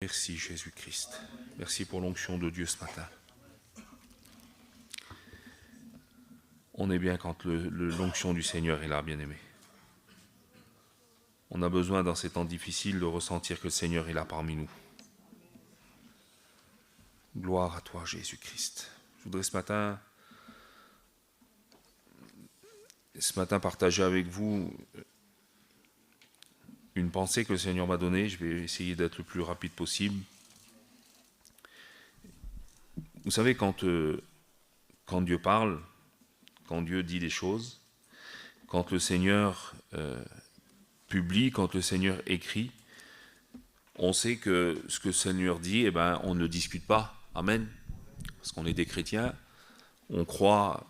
Merci Jésus-Christ. Merci pour l'onction de Dieu ce matin. On est bien quand l'onction du Seigneur est là, bien-aimé. On a besoin dans ces temps difficiles de ressentir que le Seigneur est là parmi nous. Gloire à toi Jésus-Christ. Je voudrais ce matin partager avec vous une pensée que le Seigneur m'a donnée. Je vais essayer d'être le plus rapide possible. Vous savez, quand Dieu parle, quand Dieu dit des choses, quand le Seigneur publie, quand le Seigneur écrit, on sait que ce que le Seigneur dit, on ne le discute pas. Amen. Parce qu'on est des chrétiens, on croit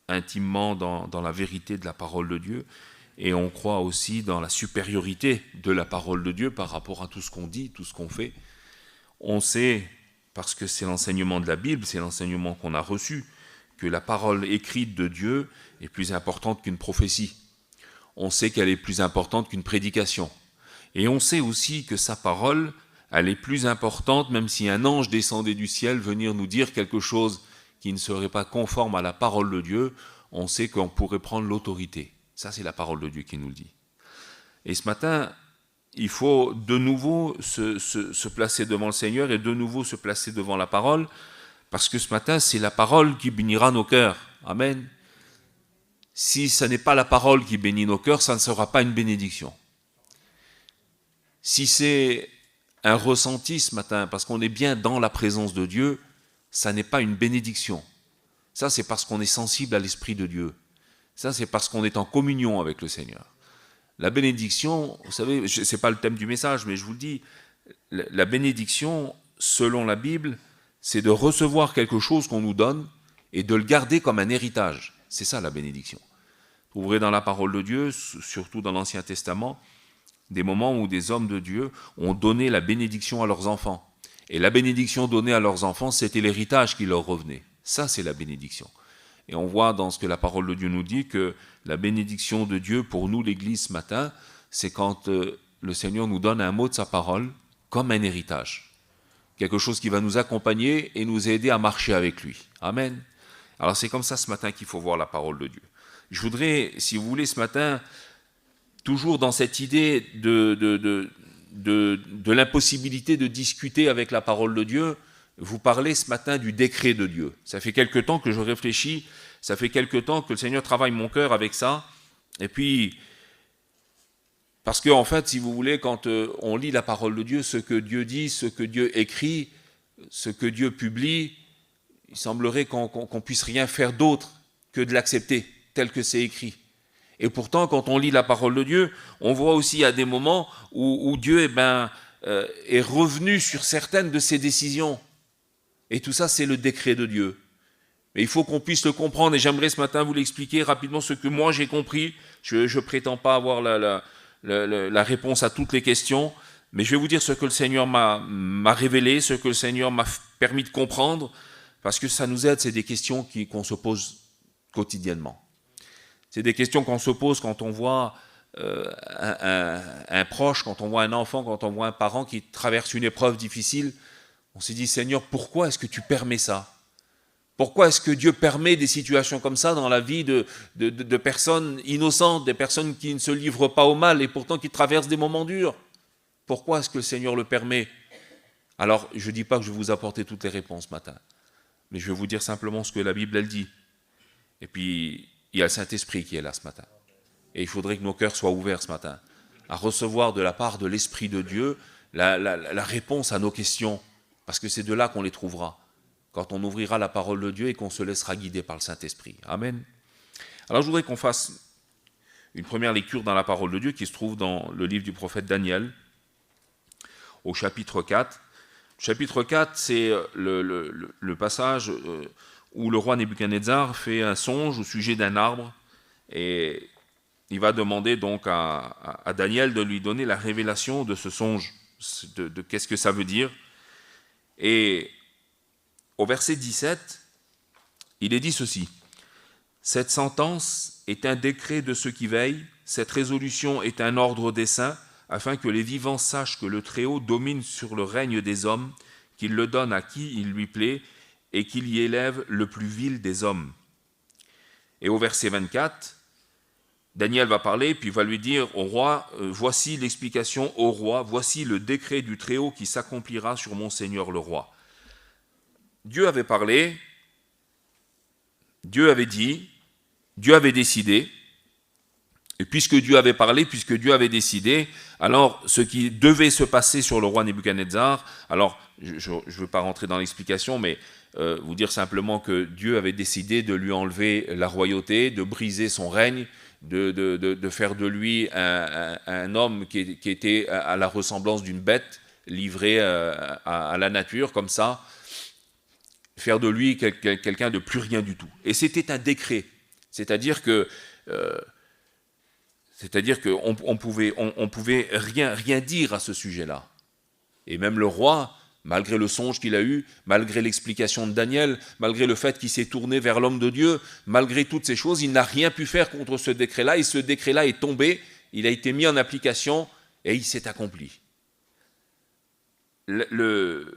intimement dans la vérité de la parole de Dieu, et on croit aussi dans la supériorité de la parole de Dieu par rapport à tout ce qu'on dit, tout ce qu'on fait. On sait, parce que c'est l'enseignement de la Bible, c'est l'enseignement qu'on a reçu, que la parole écrite de Dieu est plus importante qu'une prophétie. On sait qu'elle est plus importante qu'une prédication. Et on sait aussi que sa parole, elle est plus importante, même si un ange descendait du ciel venir nous dire quelque chose qui ne serait pas conforme à la parole de Dieu, on sait qu'on pourrait prendre l'autorité. Ça, c'est la parole de Dieu qui nous le dit. Et ce matin, il faut de nouveau se placer devant le Seigneur et de nouveau se placer devant la parole, parce que ce matin, c'est la parole qui bénira nos cœurs. Amen. Si ce n'est pas la parole qui bénit nos cœurs, ça ne sera pas une bénédiction. Si c'est un ressenti ce matin, parce qu'on est bien dans la présence de Dieu, ça n'est pas une bénédiction. Ça, c'est parce qu'on est sensible à l'Esprit de Dieu. Ça, c'est parce qu'on est en communion avec le Seigneur. La bénédiction, vous savez, ce n'est pas le thème du message, mais je vous le dis, la bénédiction, selon la Bible, c'est de recevoir quelque chose qu'on nous donne et de le garder comme un héritage. C'est ça la bénédiction. Vous trouverez dans la parole de Dieu, surtout dans l'Ancien Testament, des moments où des hommes de Dieu ont donné la bénédiction à leurs enfants. Et la bénédiction donnée à leurs enfants, c'était l'héritage qui leur revenait. Ça, c'est la bénédiction. Et on voit dans ce que la parole de Dieu nous dit que la bénédiction de Dieu pour nous, l'Église, ce matin, c'est quand le Seigneur nous donne un mot de sa parole comme un héritage. Quelque chose qui va nous accompagner et nous aider à marcher avec lui. Amen. Alors c'est comme ça ce matin qu'il faut voir la parole de Dieu. Je voudrais, si vous voulez, ce matin, toujours dans cette idée de l'impossibilité de discuter avec la parole de Dieu, vous parler ce matin du décret de Dieu. Ça fait quelque temps que je réfléchis, ça fait quelque temps que le Seigneur travaille mon cœur avec ça, et puis, parce que en fait, si vous voulez, quand on lit la parole de Dieu, ce que Dieu dit, ce que Dieu écrit, ce que Dieu publie, il semblerait qu'on puisse rien faire d'autre que de l'accepter, tel que c'est écrit. Et pourtant, quand on lit la parole de Dieu, on voit aussi à des moments où Dieu est revenu sur certaines de ses décisions. Et tout ça, c'est le décret de Dieu. Mais il faut qu'on puisse le comprendre, et j'aimerais ce matin vous l'expliquer rapidement ce que moi j'ai compris. Je ne prétends pas avoir la réponse à toutes les questions, mais je vais vous dire ce que le Seigneur m'a révélé, ce que le Seigneur m'a permis de comprendre, parce que ça nous aide, c'est des questions qu'on se pose quotidiennement. C'est des questions qu'on se pose quand on voit un proche, quand on voit un enfant, quand on voit un parent qui traverse une épreuve difficile. On s'est dit, Seigneur, pourquoi est-ce que tu permets ça? Pourquoi est-ce que Dieu permet des situations comme ça dans la vie de personnes innocentes, des personnes qui ne se livrent pas au mal et pourtant qui traversent des moments durs? Pourquoi est-ce que le Seigneur le permet? Alors, je ne dis pas que je vais vous apporter toutes les réponses ce matin, mais je vais vous dire simplement ce que la Bible, elle dit. Et puis, il y a le Saint-Esprit qui est là ce matin. Et il faudrait que nos cœurs soient ouverts ce matin, à recevoir de la part de l'Esprit de Dieu la réponse à nos questions, parce que c'est de là qu'on les trouvera, quand on ouvrira la parole de Dieu et qu'on se laissera guider par le Saint-Esprit. Amen. Alors je voudrais qu'on fasse une première lecture dans la parole de Dieu qui se trouve dans le livre du prophète Daniel, au chapitre 4. Le chapitre 4, c'est le passage où le roi Nebuchadnezzar fait un songe au sujet d'un arbre, et il va demander donc à Daniel de lui donner la révélation de ce songe, de qu'est-ce que ça veut dire. Et au verset 17, il est dit ceci: « Cette sentence est un décret de ceux qui veillent, cette résolution est un ordre des saints, afin que les vivants sachent que le Très-Haut domine sur le règne des hommes, qu'il le donne à qui il lui plaît, et qu'il y élève le plus vil des hommes. » Et au verset 24, Daniel va parler, puis va lui dire au roi, voici l'explication au roi, voici le décret du Très-Haut qui s'accomplira sur mon Seigneur le roi. Dieu avait parlé, Dieu avait dit, Dieu avait décidé, et puisque Dieu avait parlé, puisque Dieu avait décidé, alors ce qui devait se passer sur le roi Nebuchadnezzar, alors je ne veux pas rentrer dans l'explication, mais vous dire simplement que Dieu avait décidé de lui enlever la royauté, de briser son règne, de faire de lui un homme qui était à la ressemblance d'une bête livrée à la nature, comme ça, faire de lui quelqu'un de plus rien du tout. Et c'était un décret, c'est-à-dire qu'on pouvait rien dire à ce sujet-là. Et même le roi, malgré le songe qu'il a eu, malgré l'explication de Daniel, malgré le fait qu'il s'est tourné vers l'homme de Dieu, malgré toutes ces choses, il n'a rien pu faire contre ce décret-là, et ce décret-là est tombé, il a été mis en application, et il s'est accompli. Le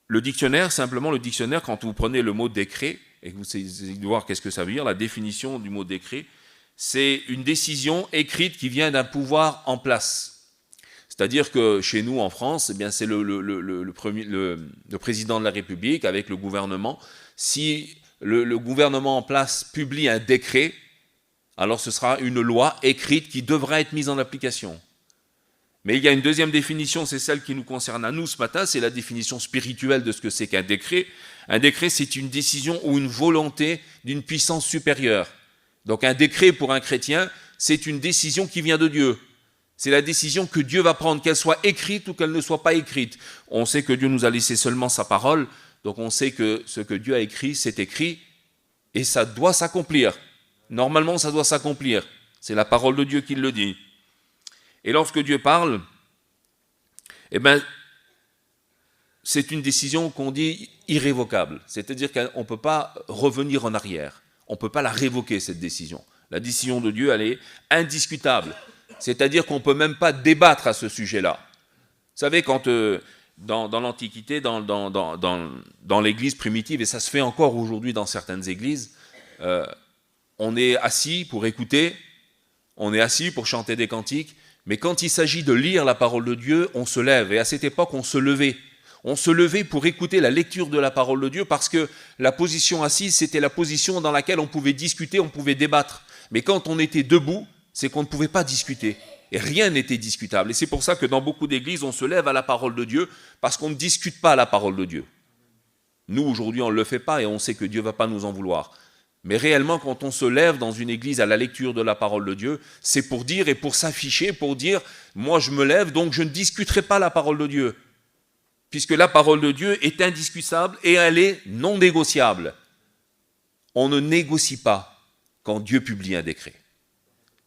dictionnaire, simplement le dictionnaire, quand vous prenez le mot décret, et que vous essayez de voir qu'est-ce que ça veut dire, la définition du mot décret, c'est une décision écrite qui vient d'un pouvoir en place. C'est-à-dire que chez nous, en France, eh bien, c'est le président de la République avec le gouvernement. Si le gouvernement en place publie un décret, alors ce sera une loi écrite qui devra être mise en application. Mais il y a une deuxième définition, c'est celle qui nous concerne à nous ce matin, c'est la définition spirituelle de ce que c'est qu'un décret. Un décret, c'est une décision ou une volonté d'une puissance supérieure. Donc un décret pour un chrétien, c'est une décision qui vient de Dieu. C'est la décision que Dieu va prendre, qu'elle soit écrite ou qu'elle ne soit pas écrite. On sait que Dieu nous a laissé seulement sa parole, donc on sait que ce que Dieu a écrit, c'est écrit, et ça doit s'accomplir. Normalement, ça doit s'accomplir. C'est la parole de Dieu qui le dit. Et lorsque Dieu parle, eh bien, c'est une décision qu'on dit irrévocable. C'est-à-dire qu'on ne peut pas revenir en arrière. On ne peut pas la révoquer, cette décision. La décision de Dieu, elle est indiscutable. C'est-à-dire qu'on ne peut même pas débattre à ce sujet-là. Vous savez, quand dans l'Antiquité, dans l'Église primitive, et ça se fait encore aujourd'hui dans certaines églises, on est assis pour écouter, on est assis pour chanter des cantiques, mais quand il s'agit de lire la parole de Dieu, on se lève. Et à cette époque, on se levait. On se levait pour écouter la lecture de la parole de Dieu parce que la position assise, c'était la position dans laquelle on pouvait discuter, on pouvait débattre. Mais quand on était debout, c'est qu'on ne pouvait pas discuter. Et rien n'était discutable. Et c'est pour ça que dans beaucoup d'églises, on se lève à la parole de Dieu parce qu'on ne discute pas la parole de Dieu. Nous, aujourd'hui, on ne le fait pas et on sait que Dieu ne va pas nous en vouloir. Mais réellement, quand on se lève dans une église à la lecture de la parole de Dieu, c'est pour dire et pour s'afficher, pour dire « moi je me lève, donc je ne discuterai pas la parole de Dieu ». Puisque la parole de Dieu est indiscutable et elle est non négociable. On ne négocie pas quand Dieu publie un décret.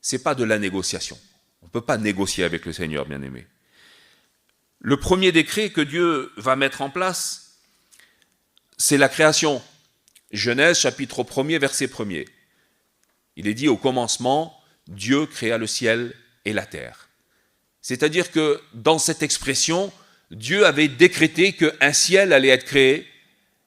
Ce n'est pas de la négociation. On ne peut pas négocier avec le Seigneur, bien-aimé. Le premier décret que Dieu va mettre en place, c'est la création. Genèse, chapitre 1er, verset 1er. Il est dit au commencement, Dieu créa le ciel et la terre. C'est-à-dire que dans cette expression, Dieu avait décrété qu'un ciel allait être créé.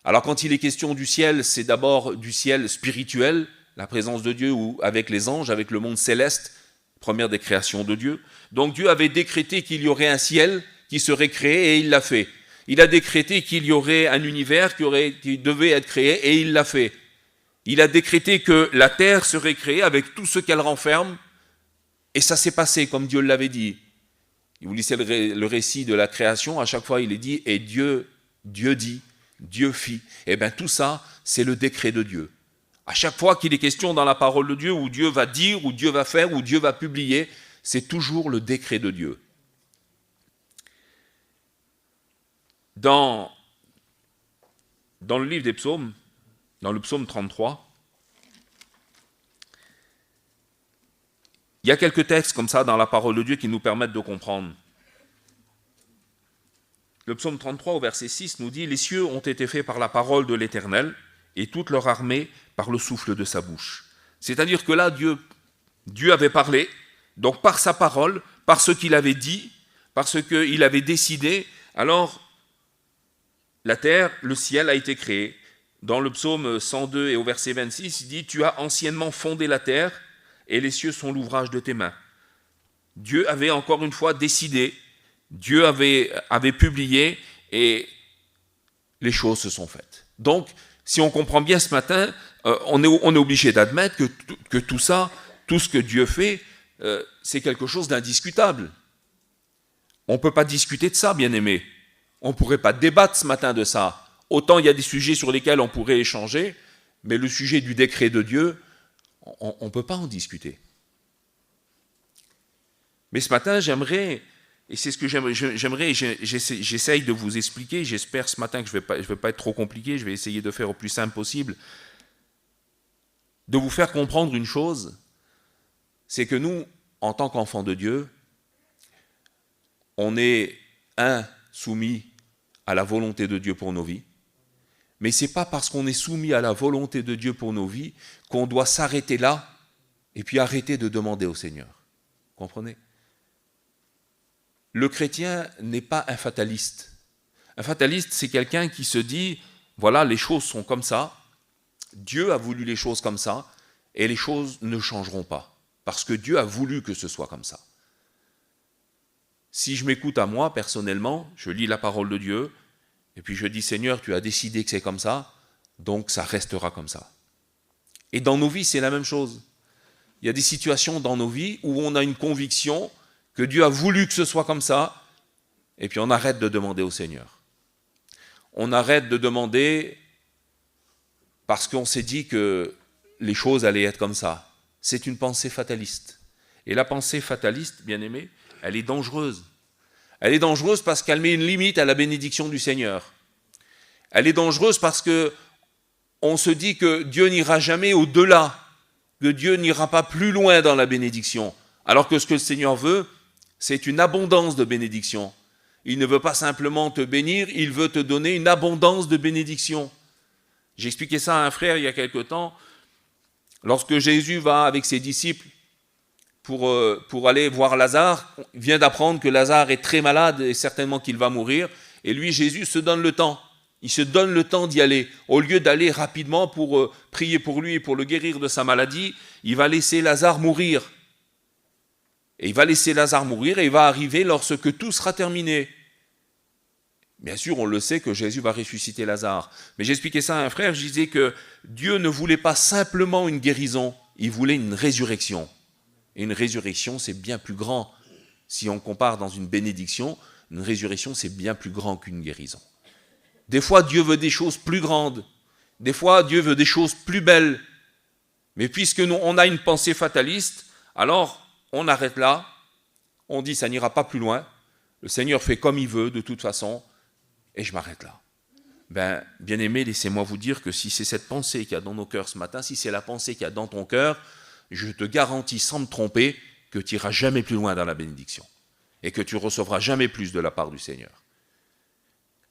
Alors quand il est question du ciel, c'est d'abord du ciel spirituel, la présence de Dieu ou avec les anges, avec le monde céleste, première des créations de Dieu. Donc Dieu avait décrété qu'il y aurait un ciel qui serait créé et il l'a fait. Il a décrété qu'il y aurait un univers qui devait être créé et il l'a fait. Il a décrété que la terre serait créée avec tout ce qu'elle renferme et ça s'est passé comme Dieu l'avait dit. Vous lisez le récit de la création, à chaque fois il est dit « et Dieu dit, Dieu fit ». Eh bien tout ça, c'est le décret de Dieu. À chaque fois qu'il est question dans la parole de Dieu, où Dieu va dire, où Dieu va faire, où Dieu va publier, c'est toujours le décret de Dieu. Dans le livre des psaumes, dans le psaume 33, il y a quelques textes comme ça dans la parole de Dieu qui nous permettent de comprendre. Le psaume 33 au verset 6 nous dit « Les cieux ont été faits par la parole de l'Éternel et toute leur armée par le souffle de sa bouche. » C'est-à-dire que là, Dieu avait parlé, donc par sa parole, par ce qu'il avait dit, par ce qu'il avait décidé, alors la terre, le ciel a été créé. Dans le psaume 102 et au verset 26, il dit « Tu as anciennement fondé la terre, et les cieux sont l'ouvrage de tes mains. » Dieu avait encore une fois décidé, Dieu avait publié, et les choses se sont faites. Donc, si on comprend bien ce matin, on est obligé d'admettre que tout ça, tout ce que Dieu fait, c'est quelque chose d'indiscutable. On ne peut pas discuter de ça, bien-aimés. On ne pourrait pas débattre ce matin de ça. Autant il y a des sujets sur lesquels on pourrait échanger, mais le sujet du décret de Dieu, on ne peut pas en discuter. Mais ce matin, j'aimerais, et c'est ce que j'essaye de vous expliquer, j'espère ce matin que je ne vais pas être trop compliqué, je vais essayer de faire au plus simple possible, de vous faire comprendre une chose, c'est que nous, en tant qu'enfants de Dieu, on est, soumis à la volonté de Dieu pour nos vies, mais ce n'est pas parce qu'on est soumis à la volonté de Dieu pour nos vies qu'on doit s'arrêter là et puis arrêter de demander au Seigneur. Comprenez ? Le chrétien n'est pas un fataliste. Un fataliste, c'est quelqu'un qui se dit, voilà, les choses sont comme ça, Dieu a voulu les choses comme ça, et les choses ne changeront pas, parce que Dieu a voulu que ce soit comme ça. Si je m'écoute à moi, personnellement, je lis la parole de Dieu, et puis je dis, Seigneur, tu as décidé que c'est comme ça, donc ça restera comme ça. Et dans nos vies, c'est la même chose. Il y a des situations dans nos vies où on a une conviction que Dieu a voulu que ce soit comme ça, et puis on arrête de demander au Seigneur. On arrête de demander parce qu'on s'est dit que les choses allaient être comme ça. C'est une pensée fataliste. Et la pensée fataliste, bien aimée, elle est dangereuse. Elle est dangereuse parce qu'elle met une limite à la bénédiction du Seigneur. Elle est dangereuse parce qu'on se dit que Dieu n'ira jamais au-delà, que Dieu n'ira pas plus loin dans la bénédiction. Alors que ce que le Seigneur veut, c'est une abondance de bénédiction. Il ne veut pas simplement te bénir, il veut te donner une abondance de bénédiction. J'ai expliqué ça à un frère il y a quelque temps. Lorsque Jésus va avec ses disciples pour aller voir Lazare, il vient d'apprendre que Lazare est très malade et certainement qu'il va mourir. Et lui, Jésus, se donne le temps. Il se donne le temps d'y aller. Au lieu d'aller rapidement pour prier pour lui et pour le guérir de sa maladie, il va laisser Lazare mourir. Et il va laisser Lazare mourir et il va arriver lorsque tout sera terminé. Bien sûr, on le sait que Jésus va ressusciter Lazare. Mais j'expliquais ça à un frère, je disais que Dieu ne voulait pas simplement une guérison, il voulait une résurrection. Et une résurrection, c'est bien plus grand. Si on compare dans une bénédiction, une résurrection, c'est bien plus grand qu'une guérison. Des fois, Dieu veut des choses plus grandes. Des fois, Dieu veut des choses plus belles. Mais puisque nous, on a une pensée fataliste, alors on arrête là, on dit ça n'ira pas plus loin, le Seigneur fait comme il veut de toute façon, et je m'arrête là. Bien-aimés, laissez-moi vous dire que si c'est cette pensée qu'il y a dans nos cœurs ce matin, si c'est la pensée qu'il y a dans ton cœur, je te garantis sans me tromper que tu n'iras jamais plus loin dans la bénédiction et que tu ne recevras jamais plus de la part du Seigneur.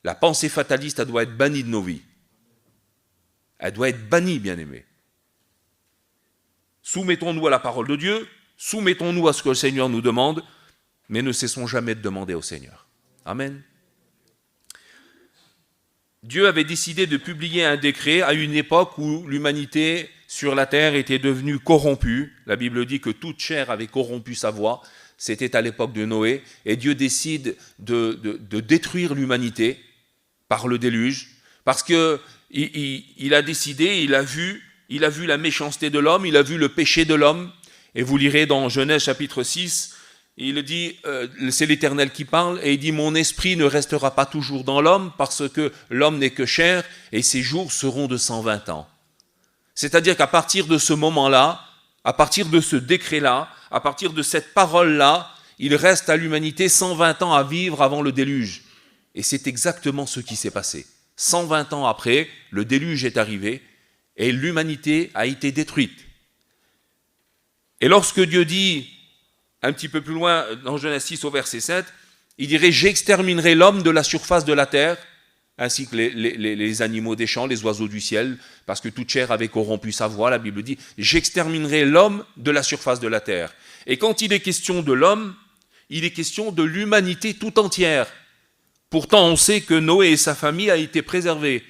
La pensée fataliste, elle doit être bannie de nos vies. Elle doit être bannie, bien-aimés. Soumettons-nous à la parole de Dieu, soumettons-nous à ce que le Seigneur nous demande, mais ne cessons jamais de demander au Seigneur. Amen. Dieu avait décidé de publier un décret à une époque où l'humanité sur la terre était devenue corrompue. La Bible dit que toute chair avait corrompu sa voie. C'était à l'époque de Noé. Et Dieu décide de détruire l'humanité par le déluge. Parce qu'il a décidé, il a vu la méchanceté de l'homme, il a vu le péché de l'homme. Et vous lirez dans Genèse chapitre 6, il dit, c'est l'Éternel qui parle, et il dit, mon esprit ne restera pas toujours dans l'homme, parce que l'homme n'est que chair, et ses jours seront de 120 ans. C'est-à-dire qu'à partir de ce moment-là, à partir de ce décret-là, à partir de cette parole-là, il reste à l'humanité 120 ans à vivre avant le déluge. Et c'est exactement ce qui s'est passé. 120 ans après, le déluge est arrivé, et l'humanité a été détruite. Et lorsque Dieu dit, un petit peu plus loin, dans Genèse 6 au verset 7, il dirait « J'exterminerai l'homme de la surface de la terre, ainsi que les animaux des champs, les oiseaux du ciel, parce que toute chair avait corrompu sa voix. » La Bible dit « J'exterminerai l'homme de la surface de la terre. » Et quand il est question de l'homme, il est question de l'humanité tout entière. Pourtant, on sait que Noé et sa famille a été préservés.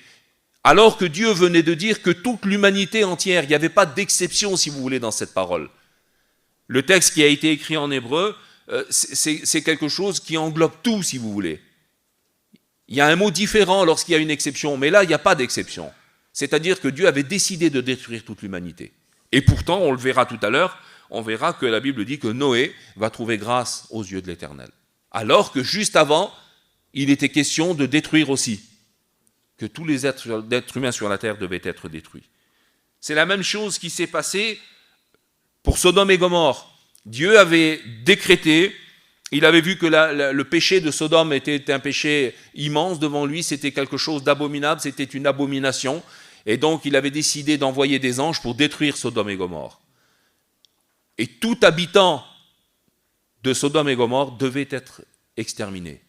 Alors que Dieu venait de dire que toute l'humanité entière, il n'y avait pas d'exception, si vous voulez, dans cette parole. Le texte qui a été écrit en hébreu, c'est quelque chose qui englobe tout, si vous voulez. Il y a un mot différent lorsqu'il y a une exception, mais là, il n'y a pas d'exception. C'est-à-dire que Dieu avait décidé de détruire toute l'humanité. Et pourtant, on le verra tout à l'heure, on verra que la Bible dit que Noé va trouver grâce aux yeux de l'Éternel. Alors que juste avant, il était question de détruire aussi, que tous les êtres humains sur la terre devaient être détruits. C'est la même chose qui s'est passée pour Sodome et Gomorrhe. Dieu avait décrété, il avait vu que le péché de Sodome était un péché immense devant lui, c'était quelque chose d'abominable, c'était une abomination, et donc il avait décidé d'envoyer des anges pour détruire Sodome et Gomorrhe. Et tout habitant de Sodome et Gomorrhe devait être exterminé.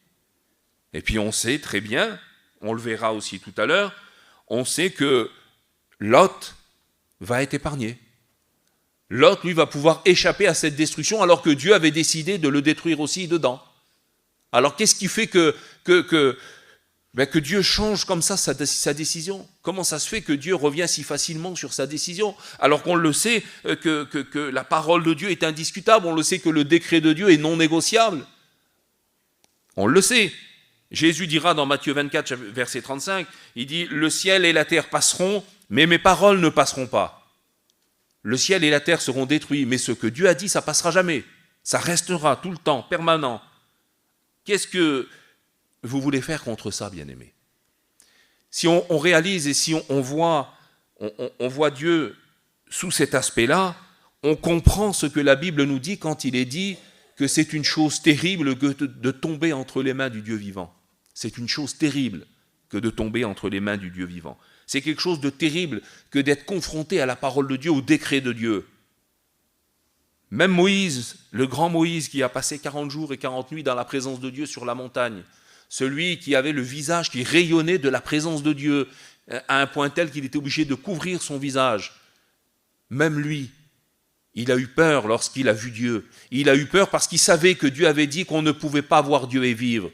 Et puis on sait très bien, on le verra aussi tout à l'heure, on sait que Lot va être épargné. Lot, lui, va pouvoir échapper à cette destruction alors que Dieu avait décidé de le détruire aussi dedans. Alors qu'est-ce qui fait que Dieu change comme ça sa décision? Comment ça se fait que Dieu revient si facilement sur sa décision? Alors qu'on le sait que la parole de Dieu est indiscutable, on le sait que le décret de Dieu est non négociable. On le sait. Jésus dira dans Matthieu 24, verset 35, il dit « Le ciel et la terre passeront, mais mes paroles ne passeront pas. » Le ciel et la terre seront détruits, mais ce que Dieu a dit, ça passera jamais. Ça restera tout le temps, permanent. Qu'est-ce que vous voulez faire contre ça, bien-aimés? Si on réalise et si on voit Dieu sous cet aspect-là, on comprend ce que la Bible nous dit quand il est dit que c'est une chose terrible que de tomber entre les mains du Dieu vivant. C'est une chose terrible que de tomber entre les mains du Dieu vivant. C'est quelque chose de terrible que d'être confronté à la parole de Dieu, au décret de Dieu. Même Moïse, le grand Moïse qui a passé 40 jours et 40 nuits dans la présence de Dieu sur la montagne, celui qui avait le visage qui rayonnait de la présence de Dieu à un point tel qu'il était obligé de couvrir son visage, même lui, il a eu peur lorsqu'il a vu Dieu. Il a eu peur parce qu'il savait que Dieu avait dit qu'on ne pouvait pas voir Dieu et vivre.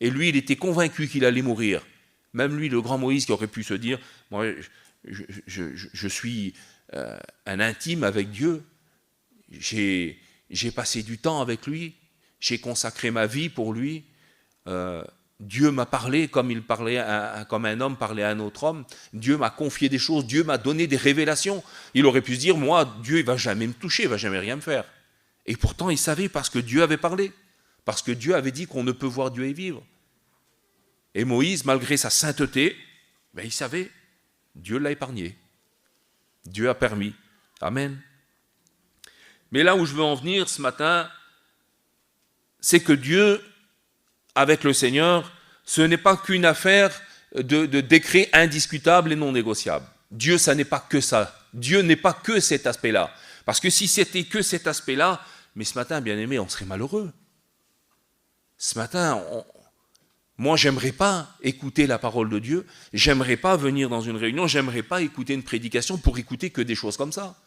Et lui, il était convaincu qu'il allait mourir. Même lui, le grand Moïse, qui aurait pu se dire « Moi, je suis un intime avec Dieu. J'ai passé du temps avec lui. J'ai consacré ma vie pour lui. Dieu m'a parlé comme comme un homme parlait à un autre homme. Dieu m'a confié des choses. Dieu m'a donné des révélations. » Il aurait pu se dire « Moi, Dieu, il ne va jamais me toucher, il ne va jamais rien me faire. » Et pourtant, il savait parce que Dieu avait parlé. Parce que Dieu avait dit qu'on ne peut voir Dieu et vivre. Et Moïse, malgré sa sainteté, il savait, Dieu l'a épargné. Dieu a permis. Amen. Mais là où je veux en venir ce matin, c'est que Dieu, avec le Seigneur, ce n'est pas qu'une affaire de décret indiscutable et non négociable. Dieu, ça n'est pas que ça. Dieu n'est pas que cet aspect-là. Parce que si c'était que cet aspect-là, mais ce matin, bien aimé, on serait malheureux. Ce matin, moi, j'aimerais pas écouter la parole de Dieu, j'aimerais pas venir dans une réunion, j'aimerais pas écouter une prédication pour écouter que des choses comme ça.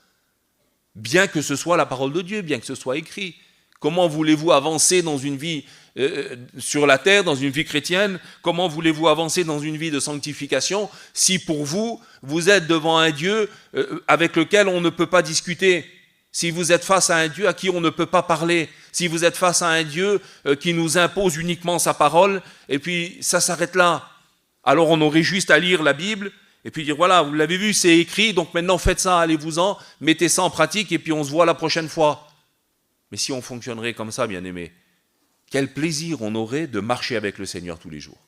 Bien que ce soit la parole de Dieu, bien que ce soit écrit. Comment voulez-vous avancer dans une vie sur la terre, dans une vie chrétienne? Comment voulez-vous avancer dans une vie de sanctification si pour vous, vous êtes devant un Dieu avec lequel on ne peut pas discuter? Si vous êtes face à un Dieu à qui on ne peut pas parler, si vous êtes face à un Dieu qui nous impose uniquement sa parole, et puis ça s'arrête là. Alors on aurait juste à lire la Bible, et puis dire voilà, vous l'avez vu, c'est écrit, donc maintenant faites ça, allez-vous-en, mettez ça en pratique, et puis on se voit la prochaine fois. Mais si on fonctionnerait comme ça, bien-aimés, quel plaisir on aurait de marcher avec le Seigneur tous les jours.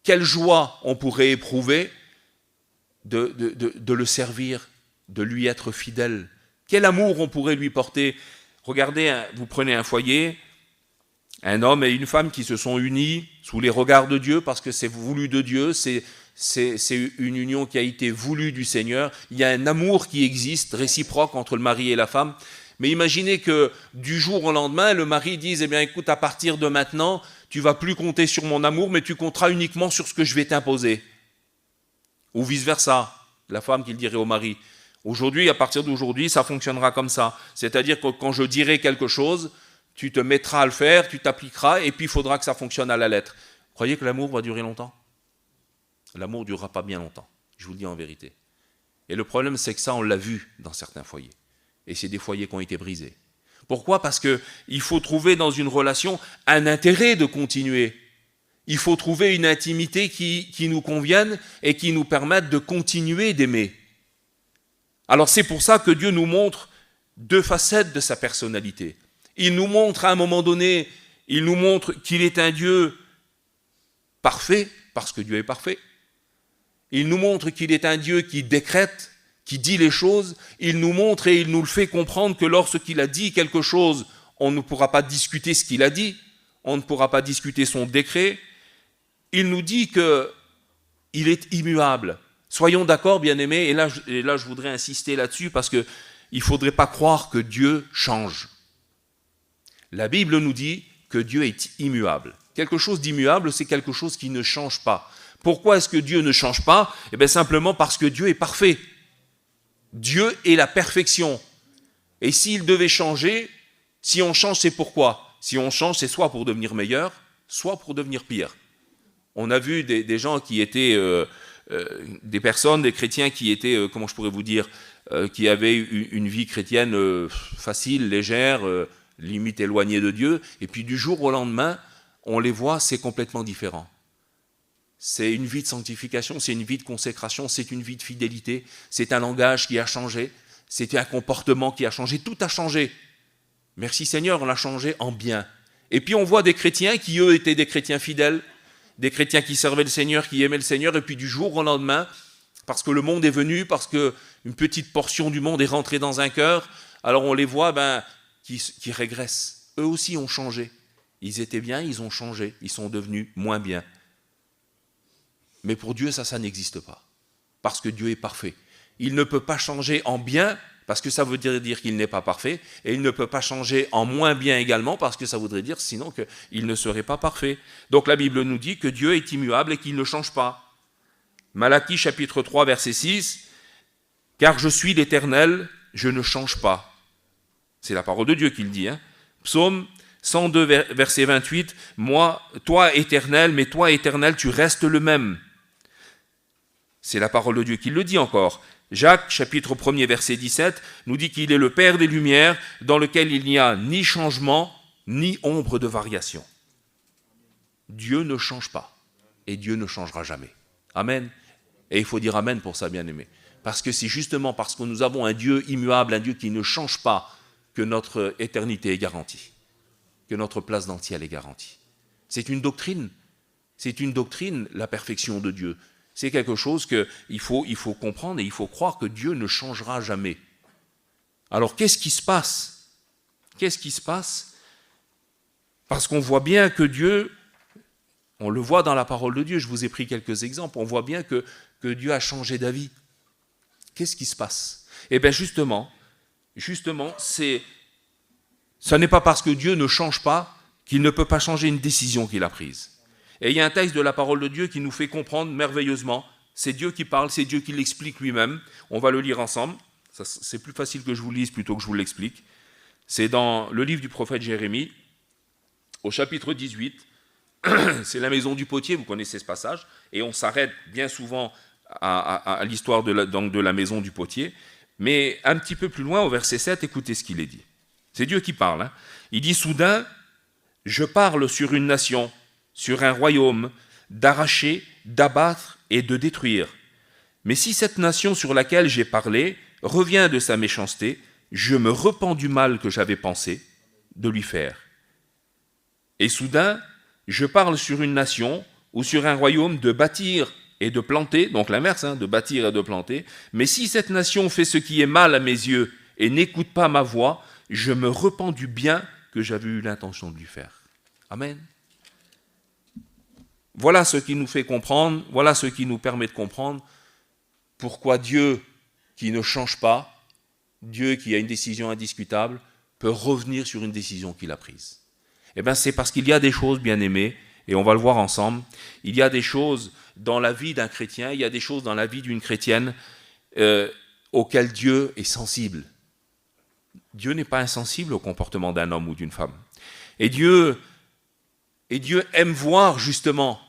Quelle joie on pourrait éprouver de le servir, de lui être fidèle. Quel amour on pourrait lui porter. Regardez, vous prenez un foyer, un homme et une femme qui se sont unis sous les regards de Dieu parce que c'est voulu de Dieu, c'est une union qui a été voulue du Seigneur. Il y a un amour qui existe, réciproque entre le mari et la femme. Mais imaginez que du jour au lendemain, le mari dise « Eh bien écoute, à partir de maintenant, tu ne vas plus compter sur mon amour, mais tu compteras uniquement sur ce que je vais t'imposer. » Ou vice-versa, la femme qui le dirait au mari. Aujourd'hui, à partir d'aujourd'hui, ça fonctionnera comme ça. C'est-à-dire que quand je dirai quelque chose, tu te mettras à le faire, tu t'appliqueras, et puis il faudra que ça fonctionne à la lettre. Vous croyez que l'amour va durer longtemps? L'amour ne durera pas bien longtemps, je vous le dis en vérité. Et le problème, c'est que ça, on l'a vu dans certains foyers. Et c'est des foyers qui ont été brisés. Pourquoi? Parce qu'il faut trouver dans une relation un intérêt de continuer. Il faut trouver une intimité qui nous convienne et qui nous permette de continuer d'aimer. Alors c'est pour ça que Dieu nous montre deux facettes de sa personnalité. Il nous montre à un moment donné, il nous montre qu'il est un Dieu parfait, parce que Dieu est parfait. Il nous montre qu'il est un Dieu qui décrète, qui dit les choses. Il nous montre et il nous le fait comprendre que lorsqu'il a dit quelque chose, on ne pourra pas discuter ce qu'il a dit, on ne pourra pas discuter son décret. Il nous dit qu'il est immuable. Soyons d'accord, bien-aimés, et là je voudrais insister là-dessus parce qu'il ne faudrait pas croire que Dieu change. La Bible nous dit que Dieu est immuable. Quelque chose d'immuable, c'est quelque chose qui ne change pas. Pourquoi est-ce que Dieu ne change pas? Eh bien simplement parce que Dieu est parfait. Dieu est la perfection. Et s'il devait changer, si on change, c'est pourquoi? Si on change, c'est soit pour devenir meilleur, soit pour devenir pire. On a vu des gens qui étaient, des personnes, des chrétiens qui étaient, comment je pourrais vous dire, qui avaient une vie chrétienne facile, légère, limite éloignée de Dieu, et puis du jour au lendemain, on les voit, c'est complètement différent. C'est une vie de sanctification, c'est une vie de consécration, c'est une vie de fidélité, c'est un langage qui a changé, c'est un comportement qui a changé, tout a changé. Merci Seigneur, on l'a changé en bien. Et puis on voit des chrétiens qui, eux, étaient des chrétiens fidèles, des chrétiens qui servaient le Seigneur, qui aimaient le Seigneur, et puis du jour au lendemain, parce que le monde est venu, parce qu'une petite portion du monde est rentrée dans un cœur, alors on les voit qui régressent. Eux aussi ont changé. Ils étaient bien, ils ont changé, ils sont devenus moins bien. Mais pour Dieu, ça n'existe pas. Parce que Dieu est parfait. Il ne peut pas changer en bien, parce que ça voudrait dire qu'il n'est pas parfait, et il ne peut pas changer en moins bien également, parce que ça voudrait dire sinon qu'il ne serait pas parfait. Donc la Bible nous dit que Dieu est immuable et qu'il ne change pas. Malachie chapitre 3, verset 6, « Car je suis l'Éternel, je ne change pas. » C'est la parole de Dieu qui le dit. Psaume 102, verset 28, « Moi, toi Éternel, mais toi Éternel, tu restes le même. » C'est la parole de Dieu qui le dit encore. Jacques, chapitre 1er, verset 17, nous dit qu'il est le Père des Lumières, dans lequel il n'y a ni changement, ni ombre de variation. Dieu ne change pas, et Dieu ne changera jamais. Amen. Et il faut dire Amen pour ça, bien-aimé. Parce que c'est justement parce que nous avons un Dieu immuable, un Dieu qui ne change pas, que notre éternité est garantie, que notre place dans le ciel est garantie. C'est une doctrine, la perfection de Dieu. C'est quelque chose qu'il faut comprendre et il faut croire que Dieu ne changera jamais. Alors qu'est-ce qui se passe? Qu'est-ce qui se passe? Parce qu'on voit bien que Dieu, on le voit dans la parole de Dieu, je vous ai pris quelques exemples, on voit bien que Dieu a changé d'avis. Qu'est-ce qui se passe? Eh bien justement, ce n'est pas parce que Dieu ne change pas qu'il ne peut pas changer une décision qu'il a prise. Et il y a un texte de la parole de Dieu qui nous fait comprendre merveilleusement. C'est Dieu qui parle, c'est Dieu qui l'explique lui-même. On va le lire ensemble. C'est plus facile que je vous lise plutôt que je vous l'explique. C'est dans le livre du prophète Jérémie, au chapitre 18. C'est la maison du potier, vous connaissez ce passage. Et on s'arrête bien souvent à l'histoire de la maison du potier. Mais un petit peu plus loin, au verset 7, écoutez ce qu'il est dit. C'est Dieu qui parle. Il dit « Soudain, je parle sur une nation, sur un royaume, d'arracher, d'abattre et de détruire. Mais si cette nation sur laquelle j'ai parlé revient de sa méchanceté, je me repens du mal que j'avais pensé de lui faire. Et soudain, je parle sur une nation ou sur un royaume de bâtir et de planter, donc l'inverse, de bâtir et de planter. Mais si cette nation fait ce qui est mal à mes yeux et n'écoute pas ma voix, je me repens du bien que j'avais eu l'intention de lui faire. » Amen. Voilà ce qui nous fait comprendre, voilà ce qui nous permet de comprendre pourquoi Dieu qui ne change pas, Dieu qui a une décision indiscutable, peut revenir sur une décision qu'il a prise. Eh bien, c'est parce qu'il y a des choses, bien-aimées, et on va le voir ensemble, il y a des choses dans la vie d'un chrétien, il y a des choses dans la vie d'une chrétienne auxquelles Dieu est sensible. Dieu n'est pas insensible au comportement d'un homme ou d'une femme. Et Dieu aime voir justement.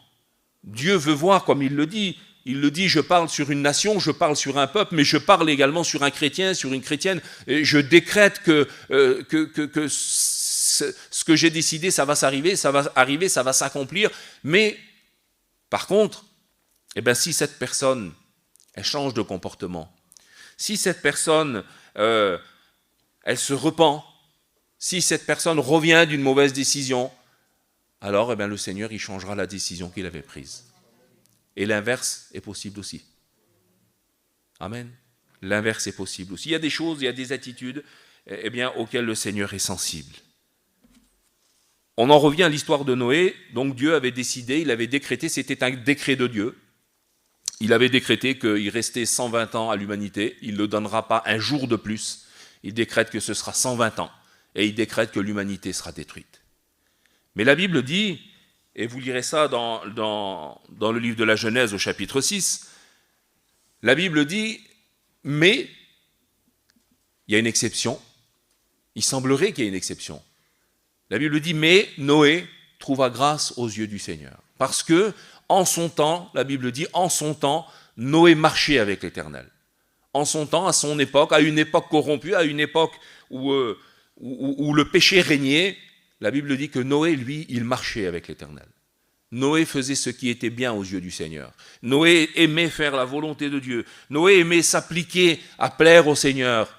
Dieu veut voir, comme il le dit, je parle sur une nation, je parle sur un peuple, mais je parle également sur un chrétien, sur une chrétienne. Et je décrète que ce que j'ai décidé, ça va arriver, ça va s'accomplir. Mais par contre, si cette personne, elle change de comportement, si cette personne, elle se repent, si cette personne revient d'une mauvaise décision, alors le Seigneur, il changera la décision qu'il avait prise. Et l'inverse est possible aussi. Amen. L'inverse est possible aussi. Il y a des choses, il y a des attitudes auxquelles le Seigneur est sensible. On en revient à l'histoire de Noé. Donc Dieu avait décidé, il avait décrété, c'était un décret de Dieu. Il avait décrété qu'il restait 120 ans à l'humanité. Il ne donnera pas un jour de plus. Il décrète que ce sera 120 ans. Et il décrète que l'humanité sera détruite. Mais la Bible dit, et vous lirez ça dans le livre de la Genèse au chapitre 6, la Bible dit, mais il y a une exception. Il semblerait qu'il y ait une exception. La Bible dit, mais Noé trouva grâce aux yeux du Seigneur. Parce que, en son temps, la Bible dit, en son temps, Noé marchait avec l'Éternel. En son temps, à son époque, à une époque corrompue, à une époque où le péché régnait, la Bible dit que Noé, lui, il marchait avec l'Éternel. Noé faisait ce qui était bien aux yeux du Seigneur. Noé aimait faire la volonté de Dieu. Noé aimait s'appliquer à plaire au Seigneur.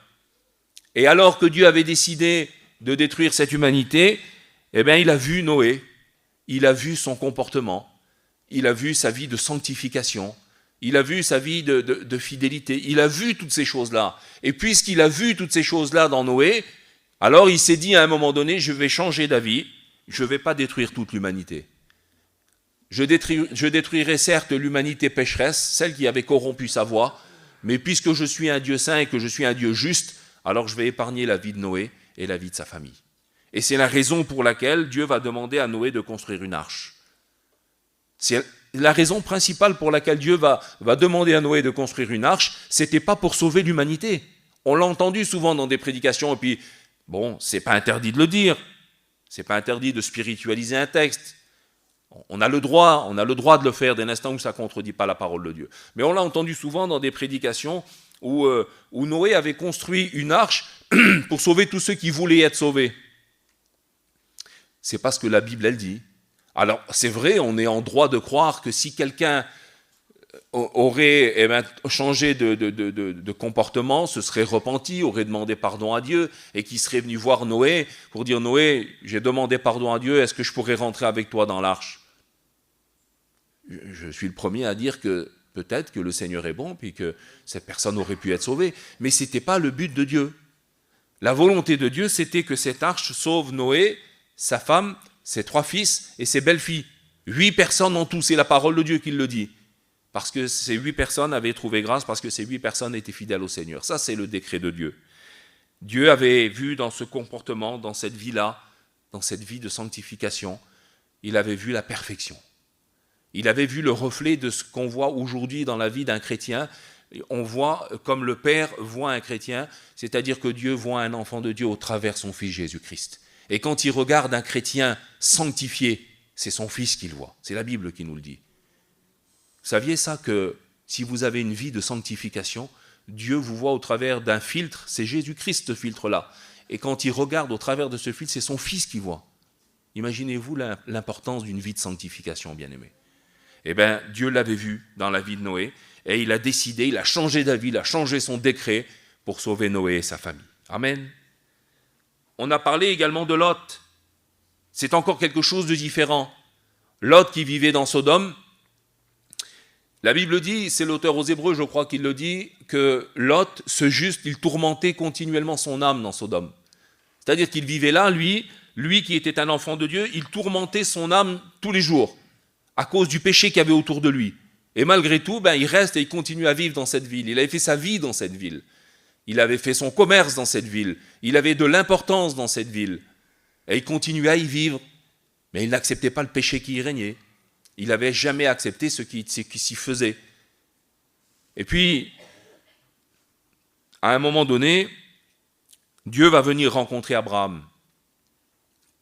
Et alors que Dieu avait décidé de détruire cette humanité, il a vu Noé, il a vu son comportement, il a vu sa vie de sanctification, il a vu sa vie de fidélité, il a vu toutes ces choses-là. Et puisqu'il a vu toutes ces choses-là dans Noé, alors il s'est dit à un moment donné, je vais changer d'avis, je ne vais pas détruire toute l'humanité. Je détruirai certes l'humanité pécheresse, celle qui avait corrompu sa voie, mais puisque je suis un Dieu saint et que je suis un Dieu juste, alors je vais épargner la vie de Noé et la vie de sa famille. Et c'est la raison pour laquelle Dieu va demander à Noé de construire une arche. C'est la raison principale pour laquelle Dieu va demander à Noé de construire une arche, c'était pas pour sauver l'humanité. On l'a entendu souvent dans des prédications, et puis, bon, c'est pas interdit de le dire, c'est pas interdit de spiritualiser un texte. On a le droit de le faire dès l'instant où ça ne contredit pas la parole de Dieu. Mais on l'a entendu souvent dans des prédications où Noé avait construit une arche pour sauver tous ceux qui voulaient être sauvés. C'est pas ce que la Bible, elle dit. Alors, c'est vrai, on est en droit de croire que si quelqu'un aurait changé de comportement, se serait repenti, aurait demandé pardon à Dieu, et qui serait venu voir Noé pour dire « Noé, j'ai demandé pardon à Dieu, est-ce que je pourrais rentrer avec toi dans l'arche ?» Je suis le premier à dire que peut-être que le Seigneur est bon, puis que cette personne aurait pu être sauvée, mais ce n'était pas le but de Dieu. La volonté de Dieu, c'était que cette arche sauve Noé, sa femme, ses 3 fils et ses belles-filles. 8 personnes en tout, c'est la parole de Dieu qui le dit. Parce que ces 8 personnes avaient trouvé grâce, parce que ces 8 personnes étaient fidèles au Seigneur. Ça, c'est le décret de Dieu. Dieu avait vu dans ce comportement, dans cette vie-là, dans cette vie de sanctification, il avait vu la perfection. Il avait vu le reflet de ce qu'on voit aujourd'hui dans la vie d'un chrétien. On voit comme le Père voit un chrétien, c'est-à-dire que Dieu voit un enfant de Dieu au travers son Fils Jésus-Christ. Et quand il regarde un chrétien sanctifié, c'est son Fils qu'il voit. C'est la Bible qui nous le dit. Vous saviez ça, que si vous avez une vie de sanctification, Dieu vous voit au travers d'un filtre, c'est Jésus-Christ ce filtre-là. Et quand il regarde au travers de ce filtre, c'est son Fils qu'il voit. Imaginez-vous l'importance d'une vie de sanctification, bien-aimés. Eh bien, Dieu l'avait vu dans la vie de Noé, et il a décidé, il a changé d'avis, il a changé son décret pour sauver Noé et sa famille. Amen. On a parlé également de Lot. C'est encore quelque chose de différent. Lot qui vivait dans Sodome, la Bible dit, c'est l'auteur aux Hébreux, je crois qu'il le dit, que Lot, ce juste, il tourmentait continuellement son âme dans Sodome. C'est-à-dire qu'il vivait là, lui qui était un enfant de Dieu, il tourmentait son âme tous les jours, à cause du péché qu'il y avait autour de lui. Et malgré tout, il reste et il continue à vivre dans cette ville. Il avait fait sa vie dans cette ville. Il avait fait son commerce dans cette ville. Il avait de l'importance dans cette ville. Et il continuait à y vivre. Mais il n'acceptait pas le péché qui y régnait. Il n'avait jamais accepté ce qui s'y faisait. Et puis, à un moment donné, Dieu va venir rencontrer Abraham.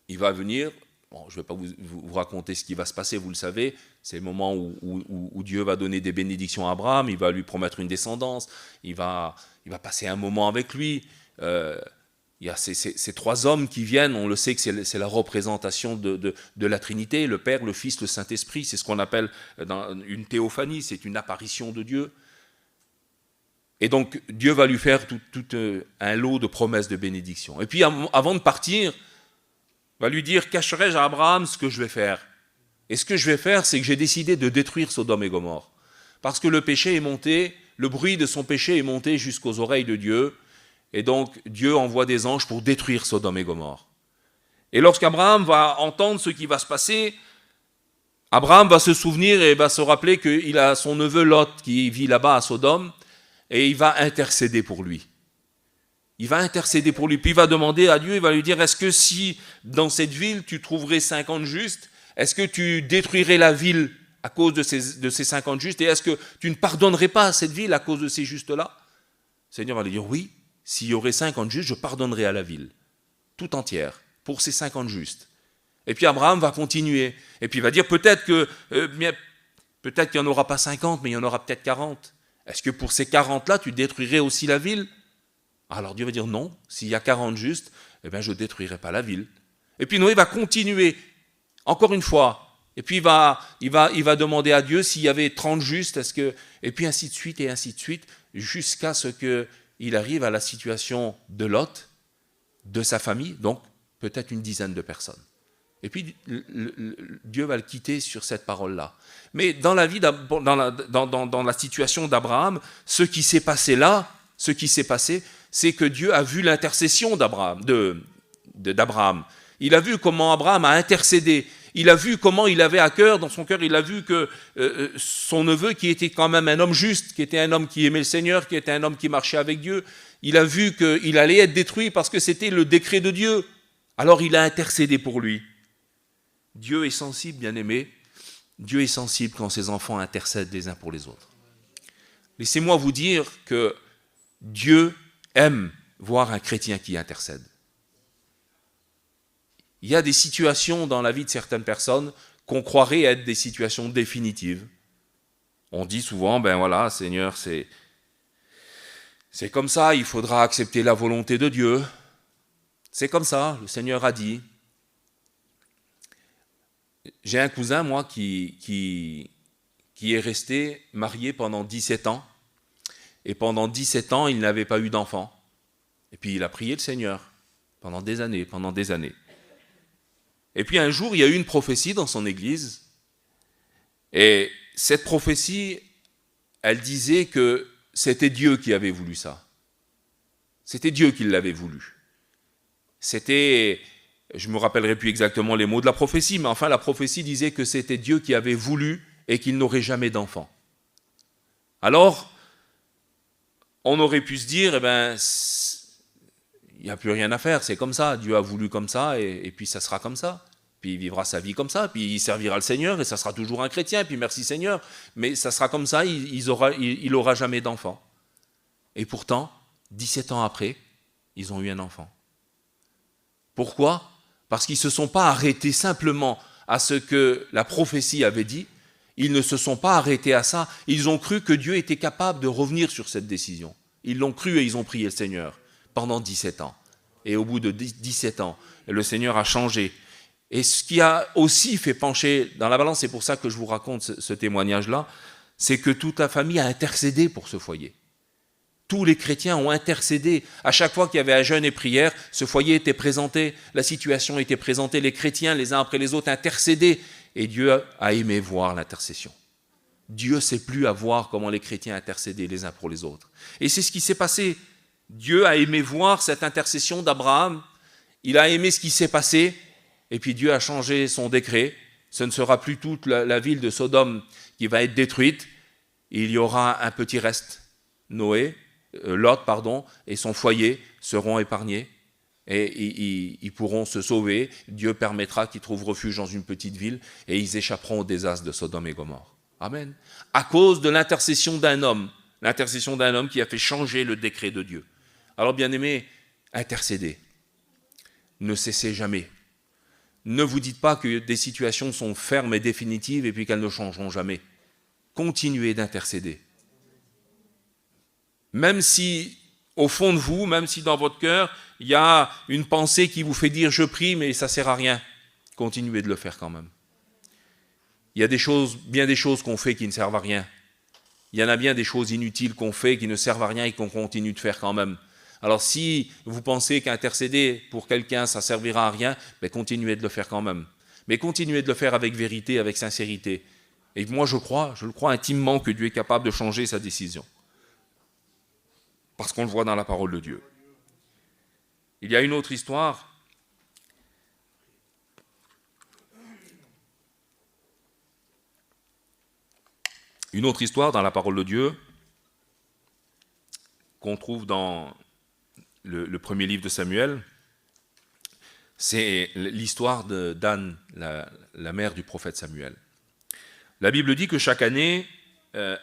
il va venir, bon, je ne vais pas vous raconter ce qui va se passer, vous le savez, c'est le moment où Dieu va donner des bénédictions à Abraham, il va lui promettre une descendance, il va passer un moment avec lui. Il y a ces trois hommes qui viennent, on le sait que c'est la représentation de la Trinité, le Père, le Fils, le Saint-Esprit, c'est ce qu'on appelle une théophanie, c'est une apparition de Dieu. Et donc Dieu va lui faire tout un lot de promesses de bénédiction. Et puis avant de partir, il va lui dire, cacherai-je à Abraham ce que je vais faire? Et ce que je vais faire, c'est que j'ai décidé de détruire Sodome et Gomorrhe. Parce que le péché est monté, le bruit de son péché est monté jusqu'aux oreilles de Dieu, et donc Dieu envoie des anges pour détruire Sodome et Gomorrhe. Et lorsqu'Abraham va entendre ce qui va se passer, Abraham va se souvenir et va se rappeler qu'il a son neveu Lot qui vit là-bas à Sodome, et il va intercéder pour lui. Il va intercéder pour lui, puis il va demander à Dieu, il va lui dire, est-ce que si dans cette ville tu trouverais 50 justes, est-ce que tu détruirais la ville à cause de ces 50 justes, et est-ce que tu ne pardonnerais pas cette ville à cause de ces justes-là? Le Seigneur va lui dire, oui, s'il y aurait 50 justes, je pardonnerais à la ville, tout entière, pour ces 50 justes. Et puis Abraham va continuer, et puis il va dire, peut-être qu'il n'y en aura pas 50, mais il y en aura peut-être 40. Est-ce que pour ces 40-là, tu détruirais aussi la ville? Alors Dieu va dire non, s'il y a 40 justes, eh bien je ne détruirai pas la ville. Et puis Noé va continuer, encore une fois, et puis il va demander à Dieu s'il y avait 30 justes, et puis ainsi de suite, jusqu'à ce qu'il arrive à la situation de Lot, de sa famille, donc peut-être une dizaine de personnes. Et puis Dieu va le quitter sur cette parole-là. Mais dans la vie, dans la situation d'Abraham, ce qui s'est passé là, c'est que Dieu a vu l'intercession d'Abraham. Il a vu comment Abraham a intercédé. Il a vu comment il avait à cœur, dans son cœur, il a vu que son neveu, qui était quand même un homme juste, qui était un homme qui aimait le Seigneur, qui était un homme qui marchait avec Dieu, il a vu qu'il allait être détruit parce que c'était le décret de Dieu. Alors il a intercédé pour lui. Dieu est sensible, bien-aimé. Dieu est sensible quand ses enfants intercèdent les uns pour les autres. Laissez-moi vous dire que Dieu aime voir un chrétien qui intercède. Il y a des situations dans la vie de certaines personnes qu'on croirait être des situations définitives. On dit souvent, ben voilà, Seigneur, c'est comme ça, il faudra accepter la volonté de Dieu. C'est comme ça, le Seigneur a dit. J'ai un cousin, moi, qui est resté marié pendant 17 ans. Et pendant 17 ans, il n'avait pas eu d'enfant. Et puis il a prié le Seigneur pendant des années. Et puis un jour, il y a eu une prophétie dans son église. Et cette prophétie, elle disait que c'était Dieu qui avait voulu ça. C'était Dieu qui l'avait voulu. C'était, je ne me rappellerai plus exactement les mots de la prophétie, mais enfin la prophétie disait que c'était Dieu qui avait voulu et qu'il n'aurait jamais d'enfant. Alors, on aurait pu se dire, eh ben, il n'y a plus rien à faire, c'est comme ça, Dieu a voulu comme ça, et puis ça sera comme ça. Puis il vivra sa vie comme ça, puis il servira le Seigneur, et ça sera toujours un chrétien, puis merci Seigneur, mais ça sera comme ça, il aura jamais d'enfant. Et pourtant, 17 ans après, ils ont eu un enfant. Pourquoi? Parce qu'ils ne se sont pas arrêtés simplement à ce que la prophétie avait dit, ils ne se sont pas arrêtés à ça, ils ont cru que Dieu était capable de revenir sur cette décision. Ils l'ont cru et ils ont prié le Seigneur pendant 17 ans. Et au bout de 17 ans, le Seigneur a changé. Et ce qui a aussi fait pencher dans la balance, c'est pour ça que je vous raconte ce témoignage-là, c'est que toute la famille a intercédé pour ce foyer. Tous les chrétiens ont intercédé. À chaque fois qu'il y avait un jeûne et prière, ce foyer était présenté, la situation était présentée, les chrétiens, les uns après les autres, intercédaient. Et Dieu a aimé voir l'intercession. Dieu sait plus à voir comment les chrétiens intercédaient les uns pour les autres. Et c'est ce qui s'est passé. Dieu a aimé voir cette intercession d'Abraham. Il a aimé ce qui s'est passé. Et puis Dieu a changé son décret. Ce ne sera plus toute la ville de Sodome qui va être détruite. Il y aura un petit reste. Lot, et son foyer seront épargnés. Et ils pourront se sauver. Dieu permettra qu'ils trouvent refuge dans une petite ville et ils échapperont au désastre de Sodome et Gomorrhe. Amen. À cause de l'intercession d'un homme qui a fait changer le décret de Dieu. Alors bien-aimés, intercédez. Ne cessez jamais. Ne vous dites pas que des situations sont fermes et définitives et puis qu'elles ne changeront jamais. Continuez d'intercéder. Même si, au fond de vous, même si dans votre cœur, il y a une pensée qui vous fait dire « je prie, mais ça ne sert à rien », continuez de le faire quand même. Il y a bien des choses qu'on fait qui ne servent à rien. Il y en a bien des choses inutiles qu'on fait qui ne servent à rien et qu'on continue de faire quand même. Alors si vous pensez qu'intercéder pour quelqu'un, ça ne servira à rien, ben continuez de le faire quand même. Mais continuez de le faire avec vérité, avec sincérité. Et moi je le crois intimement que Dieu est capable de changer sa décision. Parce qu'on le voit dans la parole de Dieu. Il y a une autre histoire. Une autre histoire dans la parole de Dieu qu'on trouve dans le premier livre de Samuel, c'est l'histoire d'Anne, la mère du prophète Samuel. La Bible dit que chaque année,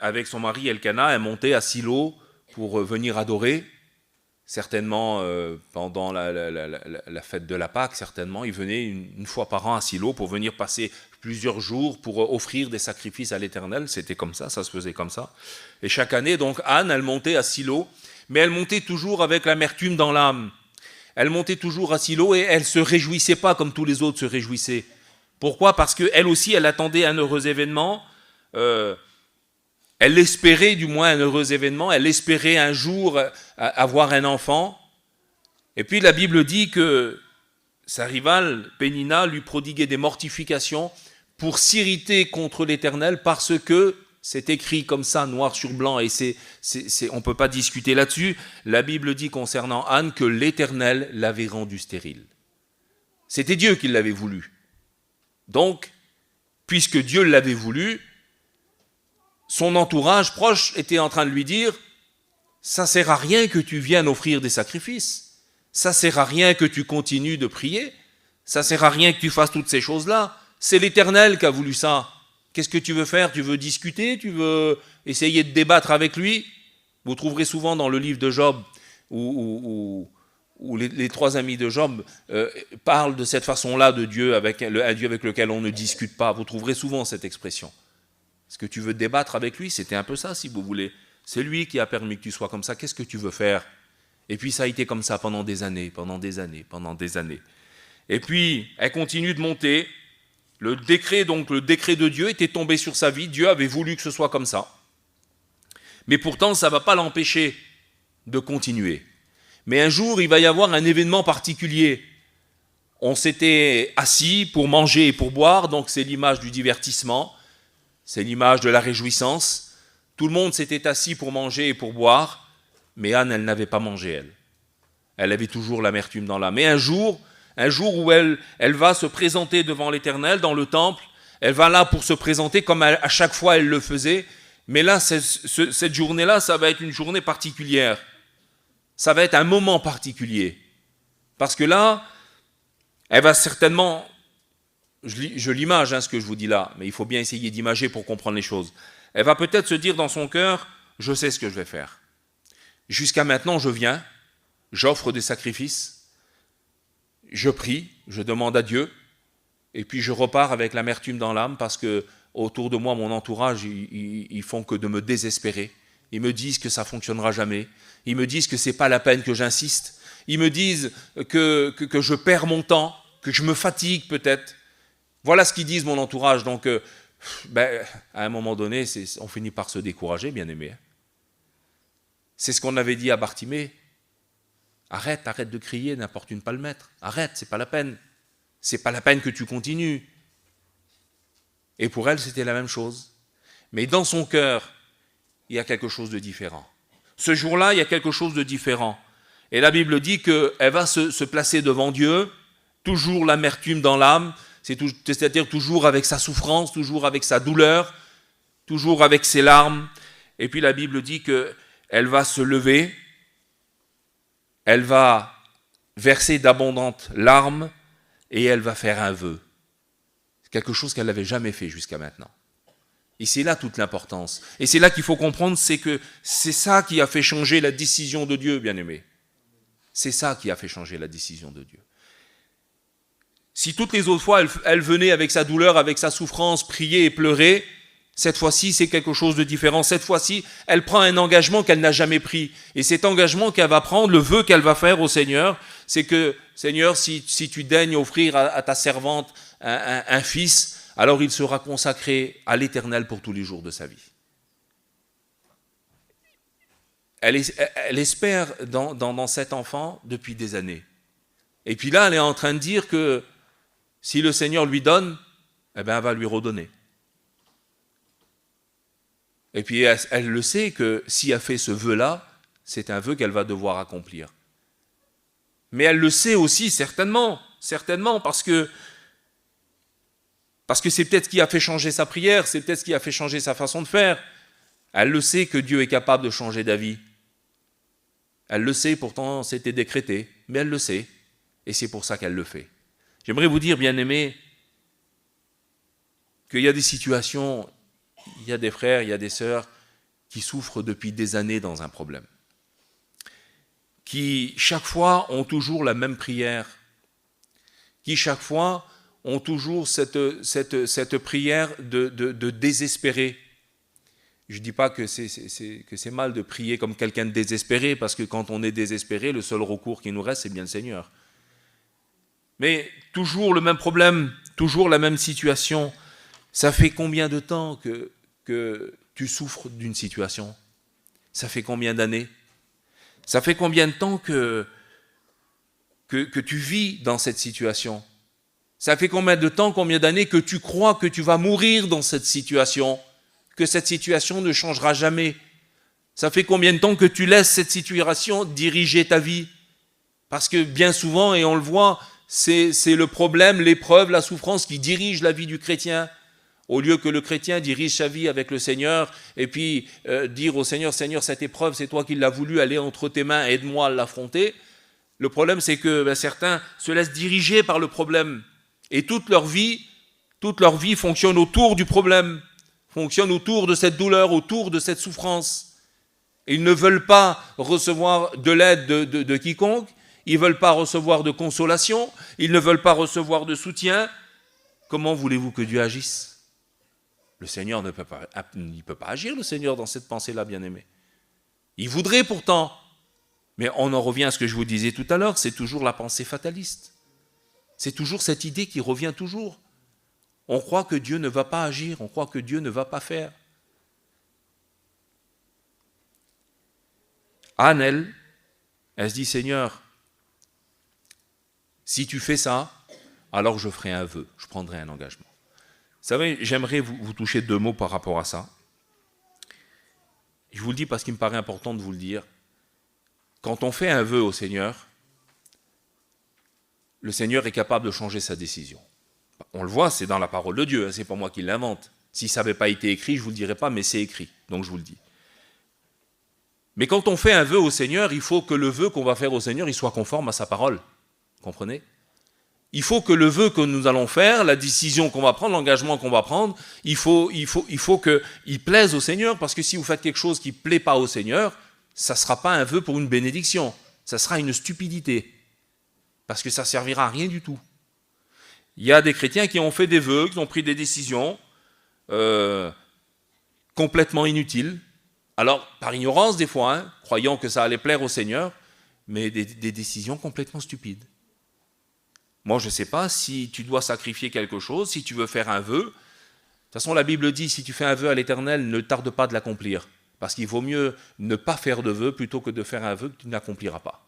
avec son mari Elkana, elle montait à Silo pour venir adorer, certainement pendant la fête de la Pâque, certainement. Ils venaient une fois par an à Silo pour venir passer plusieurs jours pour offrir des sacrifices à l'Éternel. C'était comme ça se faisait comme ça. Et chaque année, donc, Anne, elle montait à Silo, mais elle montait toujours avec l'amertume dans l'âme. Elle montait toujours à Silo et elle ne se réjouissait pas comme tous les autres se réjouissaient. Pourquoi ? Parce qu'elle aussi, elle attendait un heureux événement. Elle espérait du moins un heureux événement. Elle espérait un jour avoir un enfant. Et puis la Bible dit que sa rivale, Pénina, lui prodiguait des mortifications pour s'irriter contre l'Éternel parce que c'est écrit comme ça, noir sur blanc, et on ne peut pas discuter là-dessus. La Bible dit concernant Anne que l'Éternel l'avait rendue stérile. C'était Dieu qui l'avait voulu. Donc, puisque Dieu l'avait voulu, son entourage proche était en train de lui dire « ça ne sert à rien que tu viennes offrir des sacrifices, ça ne sert à rien que tu continues de prier, ça ne sert à rien que tu fasses toutes ces choses-là, c'est l'Éternel qui a voulu ça. Qu'est-ce que tu veux faire ? Tu veux discuter ? Tu veux essayer de débattre avec lui ? » Vous trouverez souvent dans le livre de Job où les trois amis de Job parlent de cette façon-là de Dieu, un Dieu avec lequel on ne discute pas. Vous trouverez souvent cette expression. Est-ce que tu veux débattre avec lui ? C'était un peu ça, si vous voulez. C'est lui qui a permis que tu sois comme ça. Qu'est-ce que tu veux faire ? Et puis ça a été comme ça pendant des années. Et puis, elle continue de monter. Le décret de Dieu était tombé sur sa vie. Dieu avait voulu que ce soit comme ça. Mais pourtant, ça ne va pas l'empêcher de continuer. Mais un jour, il va y avoir un événement particulier. On s'était assis pour manger et pour boire, donc c'est l'image du divertissement, c'est l'image de la réjouissance. Tout le monde s'était assis pour manger et pour boire, mais Anne, elle n'avait pas mangé, elle. Elle avait toujours l'amertume dans l'âme. Mais un jour où elle va se présenter devant l'Éternel dans le temple, elle va là pour se présenter comme à chaque fois elle le faisait, mais là, cette journée-là, ça va être une journée particulière. Ça va être un moment particulier. Parce que là, elle va certainement, je l'image, ce que je vous dis là, mais il faut bien essayer d'imager pour comprendre les choses. Elle va peut-être se dire dans son cœur, je sais ce que je vais faire. Jusqu'à maintenant, je viens, j'offre des sacrifices, je prie, je demande à Dieu, et puis je repars avec l'amertume dans l'âme parce que autour de moi, mon entourage, ils font que de me désespérer. Ils me disent que ça ne fonctionnera jamais. Ils me disent que ce n'est pas la peine que j'insiste. Ils me disent que je perds mon temps, que je me fatigue peut-être. Voilà ce qu'ils disent mon entourage. Donc, à un moment donné, on finit par se décourager, bien aimé. C'est ce qu'on avait dit à Bartimée. Arrête de crier, n'importune pas le maître. Arrête, c'est pas la peine. C'est pas la peine que tu continues. Et pour elle, c'était la même chose. Mais dans son cœur, il y a quelque chose de différent. Ce jour-là, il y a quelque chose de différent. Et la Bible dit qu'elle va se placer devant Dieu, toujours l'amertume dans l'âme, c'est-à-dire toujours avec sa souffrance, toujours avec sa douleur, toujours avec ses larmes. Et puis la Bible dit qu'elle va se lever, elle va verser d'abondantes larmes et elle va faire un vœu. C'est quelque chose qu'elle n'avait jamais fait jusqu'à maintenant. Et c'est là toute l'importance. Et c'est là qu'il faut comprendre, c'est que c'est ça qui a fait changer la décision de Dieu, bien-aimé. C'est ça qui a fait changer la décision de Dieu. Si toutes les autres fois, elle venait avec sa douleur, avec sa souffrance, prier et pleurer, cette fois-ci, c'est quelque chose de différent. Cette fois-ci, elle prend un engagement qu'elle n'a jamais pris. Et cet engagement qu'elle va prendre, le vœu qu'elle va faire au Seigneur, c'est que, Seigneur, si tu daignes offrir à ta servante un fils, alors il sera consacré à l'Éternel pour tous les jours de sa vie. Elle espère dans cet enfant depuis des années. Et puis là, elle est en train de dire que si le Seigneur lui donne, eh bien, elle va lui redonner. Et puis elle le sait que si elle fait ce vœu-là, c'est un vœu qu'elle va devoir accomplir. Mais elle le sait aussi certainement, parce que c'est peut-être ce qui a fait changer sa prière, c'est peut-être ce qui a fait changer sa façon de faire. Elle le sait que Dieu est capable de changer d'avis. Elle le sait, pourtant c'était décrété, mais elle le sait, et c'est pour ça qu'elle le fait. J'aimerais vous dire, bien-aimés, qu'il y a des situations, il y a des frères, il y a des sœurs qui souffrent depuis des années dans un problème, qui chaque fois ont toujours la même prière, qui chaque fois ont toujours cette prière de désespérer. Je ne dis pas que c'est mal de prier comme quelqu'un de désespéré, parce que quand on est désespéré, le seul recours qui nous reste, c'est bien le Seigneur. Mais toujours le même problème, toujours la même situation. Ça fait combien de temps que tu souffres d'une situation? Ça fait combien d'années? Ça fait combien de temps que tu vis dans cette situation? Ça fait combien de temps, combien d'années que tu crois que tu vas mourir dans cette situation, que cette situation ne changera jamais? Ça fait combien de temps que tu laisses cette situation diriger ta vie? Parce que bien souvent, et on le voit, c'est le problème, l'épreuve, la souffrance qui dirige la vie du chrétien. Au lieu que le chrétien dirige sa vie avec le Seigneur et puis dire au Seigneur, Seigneur, cette épreuve, c'est toi qui l'as voulu, aller entre tes mains, aide-moi à l'affronter. Le problème, c'est que certains se laissent diriger par le problème. Et toute leur vie fonctionne autour du problème, fonctionne autour de cette douleur, autour de cette souffrance. Ils ne veulent pas recevoir de l'aide de quiconque, ils ne veulent pas recevoir de consolation, ils ne veulent pas recevoir de soutien. Comment voulez-vous que Dieu agisse? Le Seigneur ne peut pas agir, le Seigneur, dans cette pensée-là, bien-aimé. Il voudrait pourtant, mais on en revient à ce que je vous disais tout à l'heure, c'est toujours la pensée fataliste. C'est toujours cette idée qui revient toujours. On croit que Dieu ne va pas agir, on croit que Dieu ne va pas faire. Anne, elle se dit, Seigneur, si tu fais ça, alors je ferai un vœu, je prendrai un engagement. Vous savez, j'aimerais vous toucher 2 mots par rapport à ça. Je vous le dis parce qu'il me paraît important de vous le dire. Quand on fait un vœu au Seigneur, le Seigneur est capable de changer sa décision. On le voit, c'est dans la parole de Dieu, c'est pas moi qui l'invente. Si ça n'avait pas été écrit, je ne vous le dirais pas, mais c'est écrit, donc je vous le dis. Mais quand on fait un vœu au Seigneur, il faut que le vœu qu'on va faire au Seigneur, il soit conforme à sa parole. Comprenez ? Il faut que le vœu que nous allons faire, la décision qu'on va prendre, l'engagement qu'on va prendre, il faut qu'il plaise au Seigneur, parce que si vous faites quelque chose qui ne plaît pas au Seigneur, ça ne sera pas un vœu pour une bénédiction, ça sera une stupidité, parce que ça ne servira à rien du tout. Il y a des chrétiens qui ont fait des vœux, qui ont pris des décisions complètement inutiles, alors par ignorance des fois, croyant que ça allait plaire au Seigneur, mais des décisions complètement stupides. Moi, je ne sais pas si tu dois sacrifier quelque chose, si tu veux faire un vœu. De toute façon, la Bible dit, si tu fais un vœu à l'Éternel, ne tarde pas de l'accomplir. Parce qu'il vaut mieux ne pas faire de vœu plutôt que de faire un vœu que tu n'accompliras pas.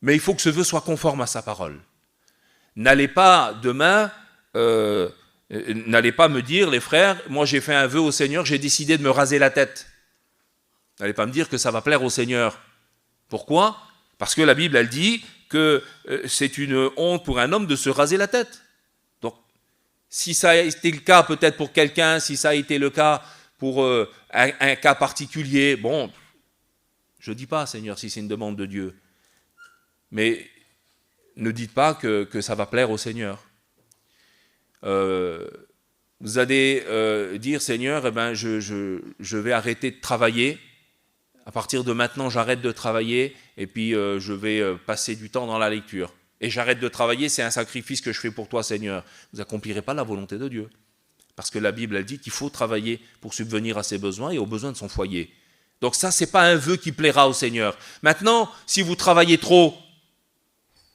Mais il faut que ce vœu soit conforme à sa parole. N'allez pas demain, n'allez pas me dire, les frères, moi j'ai fait un vœu au Seigneur, j'ai décidé de me raser la tête. N'allez pas me dire que ça va plaire au Seigneur. Pourquoi ? Parce que la Bible, elle dit que c'est une honte pour un homme de se raser la tête. Donc, si ça a été le cas peut-être pour quelqu'un, si ça a été le cas pour un cas particulier, bon, je ne dis pas, Seigneur, si c'est une demande de Dieu. Mais ne dites pas que ça va plaire au Seigneur. Vous allez dire, Seigneur, eh ben, je vais arrêter de travailler. À partir de maintenant, j'arrête de travailler et puis je vais passer du temps dans la lecture. et j'arrête de travailler, c'est un sacrifice que je fais pour toi, Seigneur. Vous n'accomplirez pas la volonté de Dieu. Parce que la Bible, elle dit qu'il faut travailler pour subvenir à ses besoins et aux besoins de son foyer. Donc ça, ce n'est pas un vœu qui plaira au Seigneur. Maintenant, si vous travaillez trop,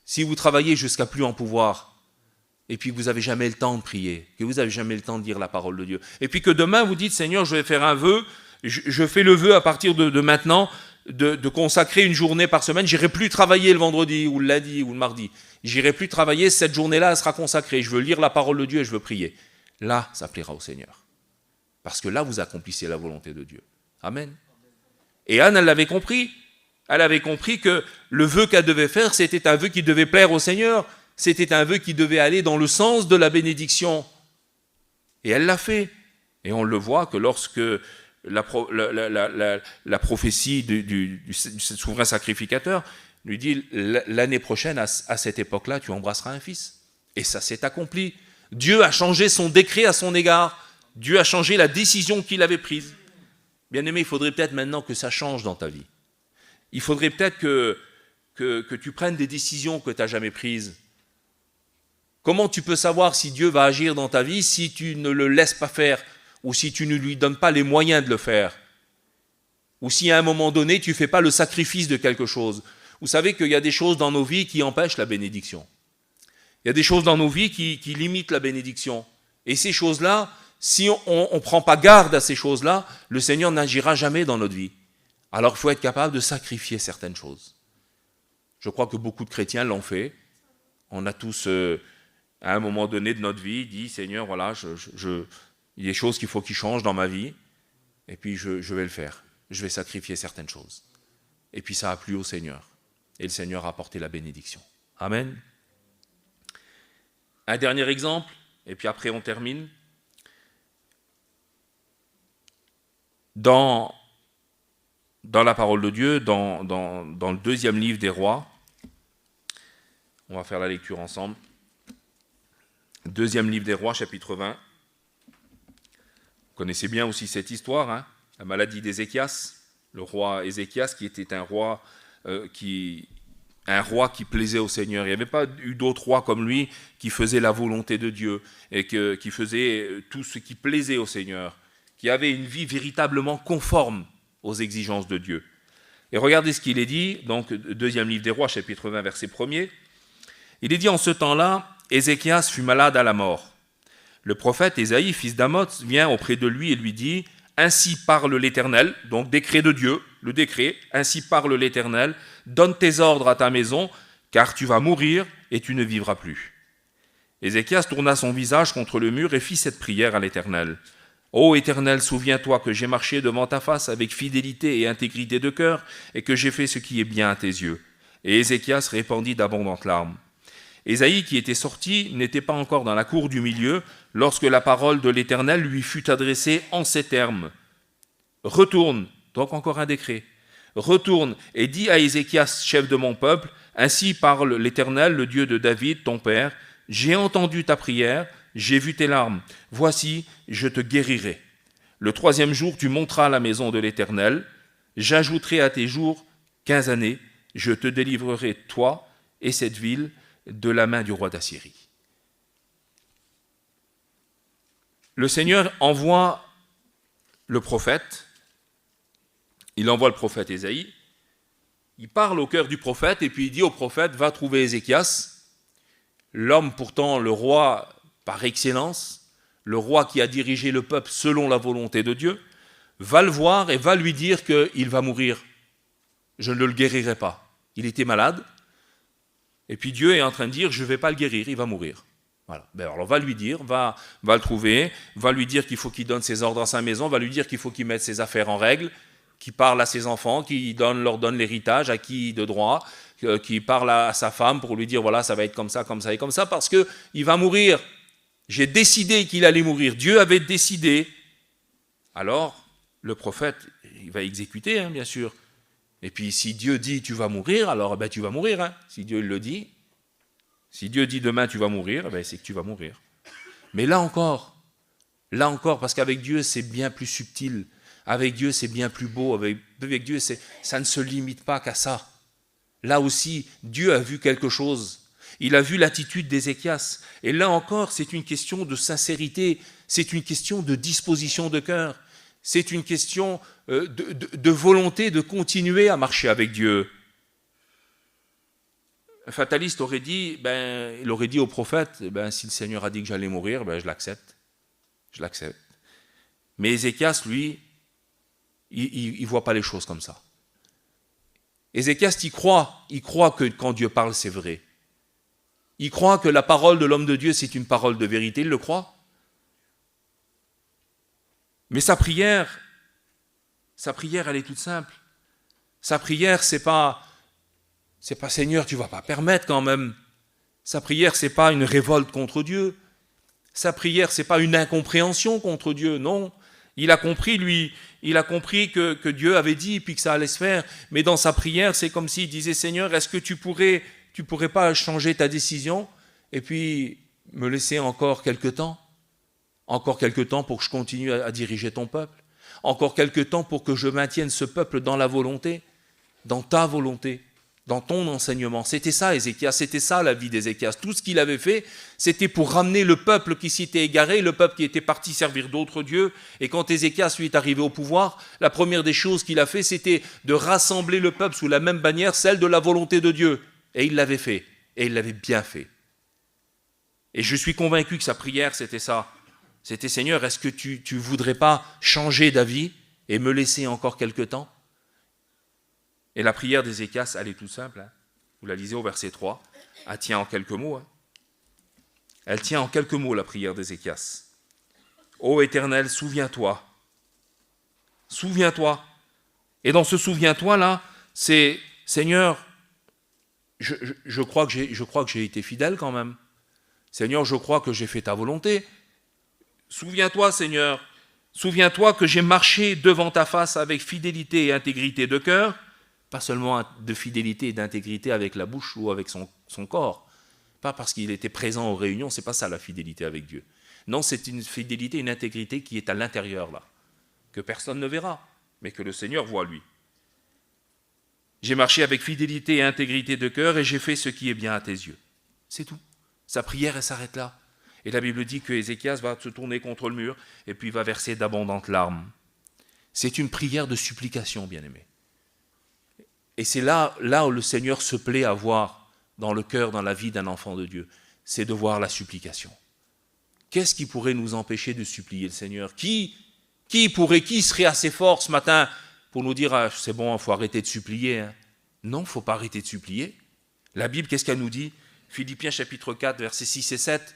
si vous travaillez jusqu'à plus en pouvoir, et puis que vous n'avez jamais le temps de prier, que vous n'avez jamais le temps de dire la parole de Dieu, et puis que demain vous dites, Seigneur, je vais faire un vœu, je fais le vœu à partir de maintenant, de consacrer une journée par semaine, j'irai plus travailler le vendredi ou le lundi ou le mardi, j'irai plus travailler, cette journée-là elle sera consacrée, je veux lire la parole de Dieu et je veux prier. Là, ça plaira au Seigneur. Parce que là, vous accomplissez la volonté de Dieu. Amen. Et Anne, elle l'avait compris. Elle avait compris que le vœu qu'elle devait faire, c'était un vœu qui devait plaire au Seigneur. C'était un vœu qui devait aller dans le sens de la bénédiction. Et elle l'a fait. Et on le voit que lorsque la prophétie du souverain sacrificateur lui dit « L'année prochaine, à cette époque-là, tu embrasseras un fils. » Et ça s'est accompli. Dieu a changé son décret à son égard. Dieu a changé la décision qu'il avait prise. Bien-aimé, il faudrait peut-être maintenant que ça change dans ta vie. Il faudrait peut-être que tu prennes des décisions que tu n'as jamais prises. Comment tu peux savoir si Dieu va agir dans ta vie si tu ne le laisses pas faire ou si tu ne lui donnes pas les moyens de le faire? Ou si à un moment donné, tu ne fais pas le sacrifice de quelque chose? Vous savez qu'il y a des choses dans nos vies qui empêchent la bénédiction. Il y a des choses dans nos vies qui limitent la bénédiction. Et ces choses-là, si on ne prend pas garde à ces choses-là, le Seigneur n'agira jamais dans notre vie. Alors il faut être capable de sacrifier certaines choses. Je crois que beaucoup de chrétiens l'ont fait. On a tous, à un moment donné de notre vie, dit « Seigneur, voilà, il y a des choses qu'il faut qu'ils changent dans ma vie, et puis je vais le faire. Je vais sacrifier certaines choses. » Et puis ça a plu au Seigneur. Et le Seigneur a apporté la bénédiction. Amen. Un dernier exemple, et puis après on termine. Dans la parole de Dieu, dans le deuxième livre des rois, on va faire la lecture ensemble. Deuxième livre des rois, chapitre 20. Vous connaissez bien aussi cette histoire, hein, la maladie d'Ézéchias, le roi Ézéchias qui était un roi qui plaisait au Seigneur. Il n'y avait pas eu d'autre roi comme lui qui faisait la volonté de Dieu et qui faisait tout ce qui plaisait au Seigneur, qui avait une vie véritablement conforme aux exigences de Dieu. Et regardez ce qu'il est dit, donc deuxième livre des rois, chapitre 20, verset 1er. Il est dit, en ce temps-là, Ézéchias fut malade à la mort. Le prophète Ésaïe, fils d'Amoz, vient auprès de lui et lui dit, « Ainsi parle l'Éternel », donc décret de Dieu, le décret, « Ainsi parle l'Éternel, donne tes ordres à ta maison, car tu vas mourir et tu ne vivras plus. » Ézéchias tourna son visage contre le mur et fit cette prière à l'Éternel. « Ô Éternel, souviens-toi que j'ai marché devant ta face avec fidélité et intégrité de cœur, et que j'ai fait ce qui est bien à tes yeux. » Et Ézéchias répandit d'abondantes larmes. Ésaïe, qui était sorti, n'était pas encore dans la cour du milieu, lorsque la parole de l'Éternel lui fut adressée en ces termes. « Retourne », donc encore un décret, « retourne et dis à Ézéchias, chef de mon peuple, ainsi parle l'Éternel, le Dieu de David, ton père, j'ai entendu ta prière, j'ai vu tes larmes, voici, je te guérirai. Le 3e jour, tu monteras à la maison de l'Éternel, j'ajouterai à tes jours 15 années, je te délivrerai, toi et cette ville, de la main du roi d'Assyrie. » Le Seigneur envoie le prophète, il envoie le prophète Ésaïe, il parle au cœur du prophète et puis il dit au prophète, va trouver Ézéchias, l'homme pourtant, le roi par excellence, le roi qui a dirigé le peuple selon la volonté de Dieu, va le voir et va lui dire qu'il va mourir. Je ne le guérirai pas. Il était malade. Et puis Dieu est en train de dire, je ne vais pas le guérir, il va mourir. Voilà. Ben alors va lui dire, va le trouver, va lui dire qu'il faut qu'il donne ses ordres à sa maison, va lui dire qu'il faut qu'il mette ses affaires en règle, qu'il parle à ses enfants, qu'il leur donne l'héritage acquis de droit, qu'il parle à sa femme pour lui dire, voilà, ça va être comme ça, comme ça et comme ça, parce qu'il va mourir. J'ai décidé qu'il allait mourir. Dieu avait décidé. Alors, le prophète, il va exécuter, hein, bien sûr. Et puis, si Dieu dit tu vas mourir, alors ben, tu vas mourir. Hein. Si Dieu le dit, si Dieu dit demain tu vas mourir, ben, c'est que tu vas mourir. Mais là encore, parce qu'avec Dieu, c'est bien plus subtil. Avec Dieu, c'est bien plus beau. Avec Dieu, ça ne se limite pas qu'à ça. Là aussi, Dieu a vu quelque chose. il a vu l'attitude d'Ézéchias. Et là encore, c'est une question de sincérité, c'est une question de disposition de cœur, c'est une question de volonté de continuer à marcher avec Dieu. Un fataliste aurait dit, il aurait dit au prophète, si le Seigneur a dit que j'allais mourir, je l'accepte. Je l'accepte. Mais Ézéchias, lui, il ne voit pas les choses comme ça. Ézéchias, il croit que quand Dieu parle, c'est vrai. Il croit que la parole de l'homme de Dieu, c'est une parole de vérité, il le croit. Mais sa prière, elle est toute simple. Sa prière, c'est pas Seigneur, tu ne vas pas permettre quand même. Sa prière, c'est pas une révolte contre Dieu. Sa prière, c'est pas une incompréhension contre Dieu, non. Il a compris, lui, que Dieu avait dit, puis que ça allait se faire. Mais dans sa prière, c'est comme s'il disait, Seigneur, est-ce que tu pourrais pas changer ta décision et puis me laisser encore quelque temps pour que je continue à diriger ton peuple, encore quelque temps pour que je maintienne ce peuple dans la volonté, dans ta volonté, dans ton enseignement. C'était ça, Ézéchias, c'était ça la vie d'Ézéchias. Tout ce qu'il avait fait, c'était pour ramener le peuple qui s'était égaré, le peuple qui était parti servir d'autres dieux. Et quand Ézéchias lui est arrivé au pouvoir, la première des choses qu'il a fait, c'était de rassembler le peuple sous la même bannière, celle de la volonté de Dieu. Et il l'avait fait, et il l'avait bien fait. Et je suis convaincu que sa prière, c'était ça. C'était, Seigneur, est-ce que tu ne voudrais pas changer d'avis et me laisser encore quelque temps? Et la prière d'Ézéchias, elle est toute simple. Vous la lisez au verset 3. Elle tient en quelques mots. Elle tient en quelques mots, la prière d'Ézéchias. Ô Éternel, souviens-toi. Souviens-toi. Et dans ce souviens-toi, là, c'est, Seigneur, je crois que j'ai été fidèle quand même. Seigneur, je crois que j'ai fait ta volonté. Souviens-toi, Seigneur. Souviens-toi que j'ai marché devant ta face avec fidélité et intégrité de cœur. Pas seulement de fidélité et d'intégrité avec la bouche ou avec son corps. Pas parce qu'il était présent aux réunions, c'est pas ça la fidélité avec Dieu. Non, c'est une fidélité, une intégrité qui est à l'intérieur là, que personne ne verra, mais que le Seigneur voit lui. J'ai marché avec fidélité et intégrité de cœur et j'ai fait ce qui est bien à tes yeux. C'est tout. Sa prière, elle s'arrête là. Et la Bible dit que Ézéchias va se tourner contre le mur et puis va verser d'abondantes larmes. C'est une prière de supplication, bien-aimé. Et c'est là où le Seigneur se plaît à voir dans le cœur, dans la vie d'un enfant de Dieu, c'est de voir la supplication. Qu'est-ce qui pourrait nous empêcher de supplier le Seigneur? Qui serait assez fort ce matin pour nous dire « c'est bon, il faut arrêter de supplier hein. ». Non, il ne faut pas arrêter de supplier. La Bible, qu'est-ce qu'elle nous dit? Philippiens chapitre 4, versets 6 et 7.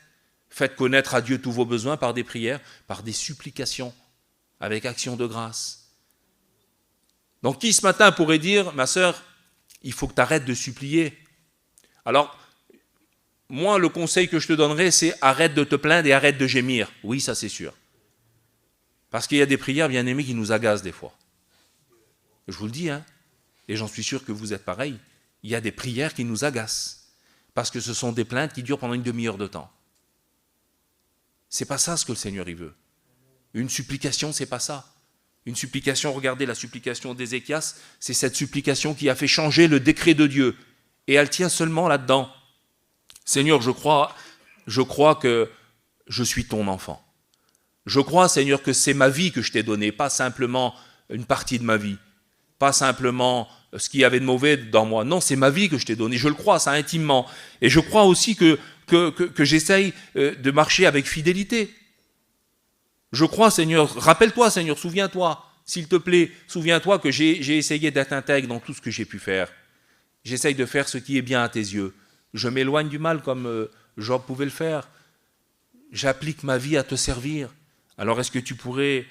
Faites connaître à Dieu tous vos besoins par des prières, par des supplications, avec action de grâce. Donc qui ce matin pourrait dire, ma sœur, il faut que tu arrêtes de supplier? Alors, moi, le conseil que je te donnerais, c'est arrête de te plaindre et arrête de gémir. Oui, ça c'est sûr. Parce qu'il y a des prières, bien aimées, qui nous agacent des fois. Je vous le dis, et j'en suis sûr que vous êtes pareil. Il y a des prières qui nous agacent. Parce que ce sont des plaintes qui durent pendant une demi-heure de temps. C'est pas ça ce que le Seigneur il veut. Une supplication, c'est pas ça. Une supplication, regardez la supplication d'Ézéchias, c'est cette supplication qui a fait changer le décret de Dieu. Et elle tient seulement là-dedans. Seigneur, je crois que je suis ton enfant. Je crois, Seigneur, que c'est ma vie que je t'ai donnée, pas simplement une partie de ma vie, pas simplement ce qu'il y avait de mauvais dans moi. Non, c'est ma vie que je t'ai donnée, je le crois, ça intimement. Et je crois aussi que j'essaye de marcher avec fidélité. Je crois, Seigneur, rappelle-toi, Seigneur, souviens-toi, s'il te plaît, souviens-toi que j'ai essayé d'être intègre dans tout ce que j'ai pu faire. J'essaye de faire ce qui est bien à tes yeux. Je m'éloigne du mal comme Job pouvait le faire. J'applique ma vie à te servir. Alors est-ce que tu pourrais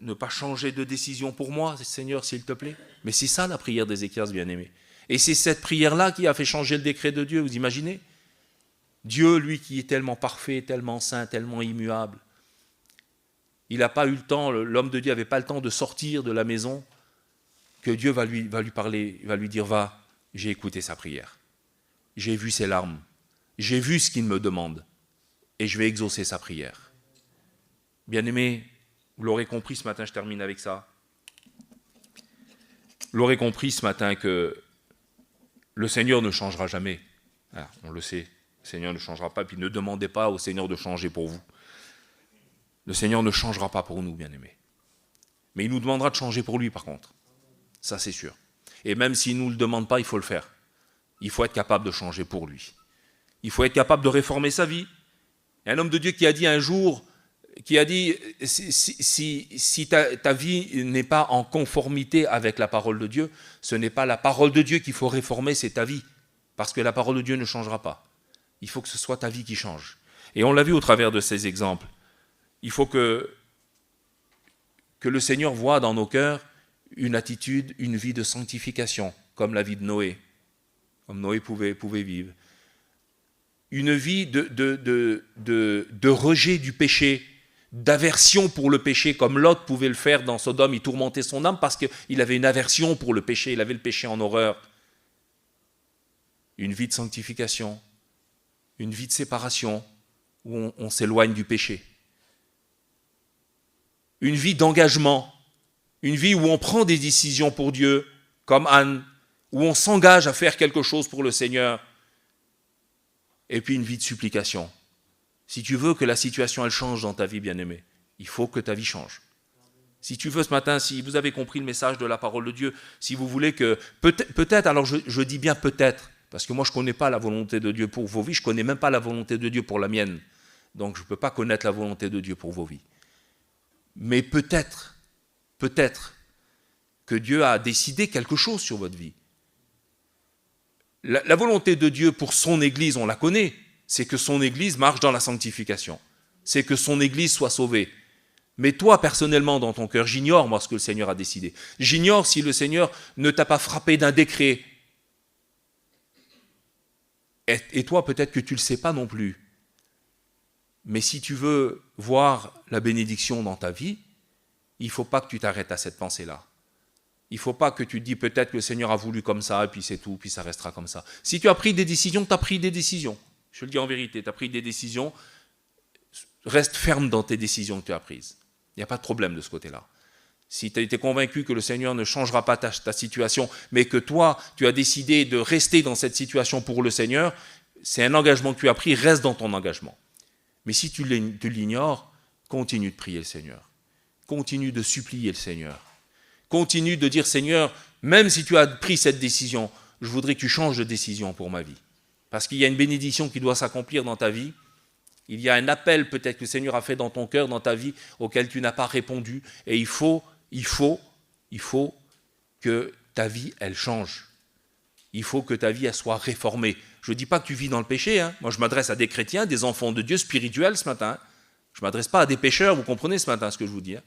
ne pas changer de décision pour moi, Seigneur, s'il te plaît? Mais c'est ça la prière d'Ézéchias, bien-aimé. Et c'est cette prière-là qui a fait changer le décret de Dieu, vous imaginez? Dieu, lui, qui est tellement parfait, tellement saint, tellement immuable, il n'a pas eu le temps, l'homme de Dieu n'avait pas le temps de sortir de la maison, que Dieu va lui parler, va lui dire, va, j'ai écouté sa prière, j'ai vu ses larmes, j'ai vu ce qu'il me demande, et je vais exaucer sa prière. Bien-aimés, vous l'aurez compris ce matin, je termine avec ça. Vous l'aurez compris ce matin que le Seigneur ne changera jamais. Ah, on le sait, Le Seigneur ne changera pas, puis ne demandez pas au Seigneur de changer pour vous. Le Seigneur ne changera pas pour nous, bien-aimés. Mais il nous demandera de changer pour lui, par contre. Ça, c'est sûr. Et même s'il ne nous le demande pas, il faut le faire. Il faut être capable de changer pour lui. Il faut être capable de réformer sa vie. Il y a un homme de Dieu qui a dit un jour, si ta vie n'est pas en conformité avec la parole de Dieu, ce n'est pas la parole de Dieu qu'il faut réformer, c'est ta vie. Parce que la parole de Dieu ne changera pas. Il faut que ce soit ta vie qui change. Et on l'a vu au travers de ces exemples. Il faut que le Seigneur voit dans nos cœurs une attitude, une vie de sanctification, comme la vie de Noé, comme Noé pouvait vivre. Une vie de rejet du péché, d'aversion pour le péché, comme Lot pouvait le faire dans Sodome. Il tourmentait son âme parce qu'il avait une aversion pour le péché, il avait le péché en horreur. Une vie de sanctification, une vie de séparation, où on s'éloigne du péché. Une vie d'engagement, une vie où on prend des décisions pour Dieu, comme Anne, où on s'engage à faire quelque chose pour le Seigneur. Et puis une vie de supplication. Si tu veux que la situation elle change dans ta vie, bien-aimé, il faut que ta vie change. Si tu veux ce matin, si vous avez compris le message de la parole de Dieu, si vous voulez que, peut-être, alors je dis bien peut-être, parce que moi je ne connais pas la volonté de Dieu pour vos vies, je ne connais même pas la volonté de Dieu pour la mienne. Donc je ne peux pas connaître la volonté de Dieu pour vos vies. Mais peut-être que Dieu a décidé quelque chose sur votre vie. La volonté de Dieu pour son Église, on la connaît, c'est que son Église marche dans la sanctification. C'est que son Église soit sauvée. Mais toi, personnellement, dans ton cœur, j'ignore moi ce que le Seigneur a décidé. J'ignore si le Seigneur ne t'a pas frappé d'un décret. Et toi, peut-être que tu ne le sais pas non plus. Mais si tu veux voir la bénédiction dans ta vie, il ne faut pas que tu t'arrêtes à cette pensée-là. Il ne faut pas que tu te dis peut-être que le Seigneur a voulu comme ça, et puis c'est tout, puis ça restera comme ça. Si tu as pris des décisions, tu as pris des décisions. Je te le dis en vérité, tu as pris des décisions, reste ferme dans tes décisions que tu as prises. Il n'y a pas de problème de ce côté-là. Si tu as été convaincu que le Seigneur ne changera pas ta situation, mais que toi, tu as décidé de rester dans cette situation pour le Seigneur, c'est un engagement que tu as pris, reste dans ton engagement. Mais si tu l'ignores, continue de prier le Seigneur. Continue de supplier le Seigneur. Continue de dire, Seigneur, même si tu as pris cette décision, je voudrais que tu changes de décision pour ma vie. Parce qu'il y a une bénédiction qui doit s'accomplir dans ta vie. Il y a un appel peut-être que le Seigneur a fait dans ton cœur, dans ta vie, auquel tu n'as pas répondu. Et il faut que ta vie, elle change. Il faut que ta vie, elle soit réformée. Je ne dis pas que tu vis dans le péché. Hein. Moi, je m'adresse à des chrétiens, des enfants de Dieu spirituels ce matin. Je ne m'adresse pas à des pécheurs, vous comprenez ce matin ce que je vous dis. Hein.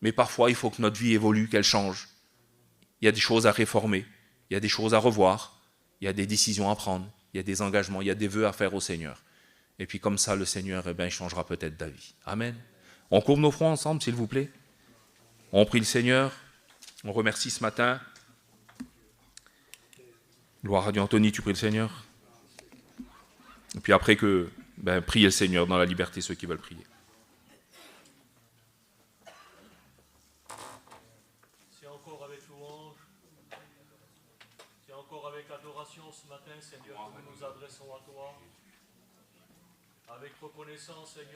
Mais parfois, il faut que notre vie évolue, qu'elle change. Il y a des choses à réformer, il y a des choses à revoir, il y a des décisions à prendre, il y a des engagements, il y a des vœux à faire au Seigneur. Et puis comme ça, le Seigneur, il changera peut-être ta vie. Amen. On courbe nos fronts ensemble, s'il vous plaît. On prie le Seigneur. On remercie ce matin. Gloire à Dieu. Anthony, tu pries le Seigneur. Et puis après priez le Seigneur dans la liberté, ceux qui veulent prier. C'est encore avec louange, c'est encore avec adoration ce matin, Seigneur, que nous nous adressons à toi. Avec reconnaissance, Seigneur.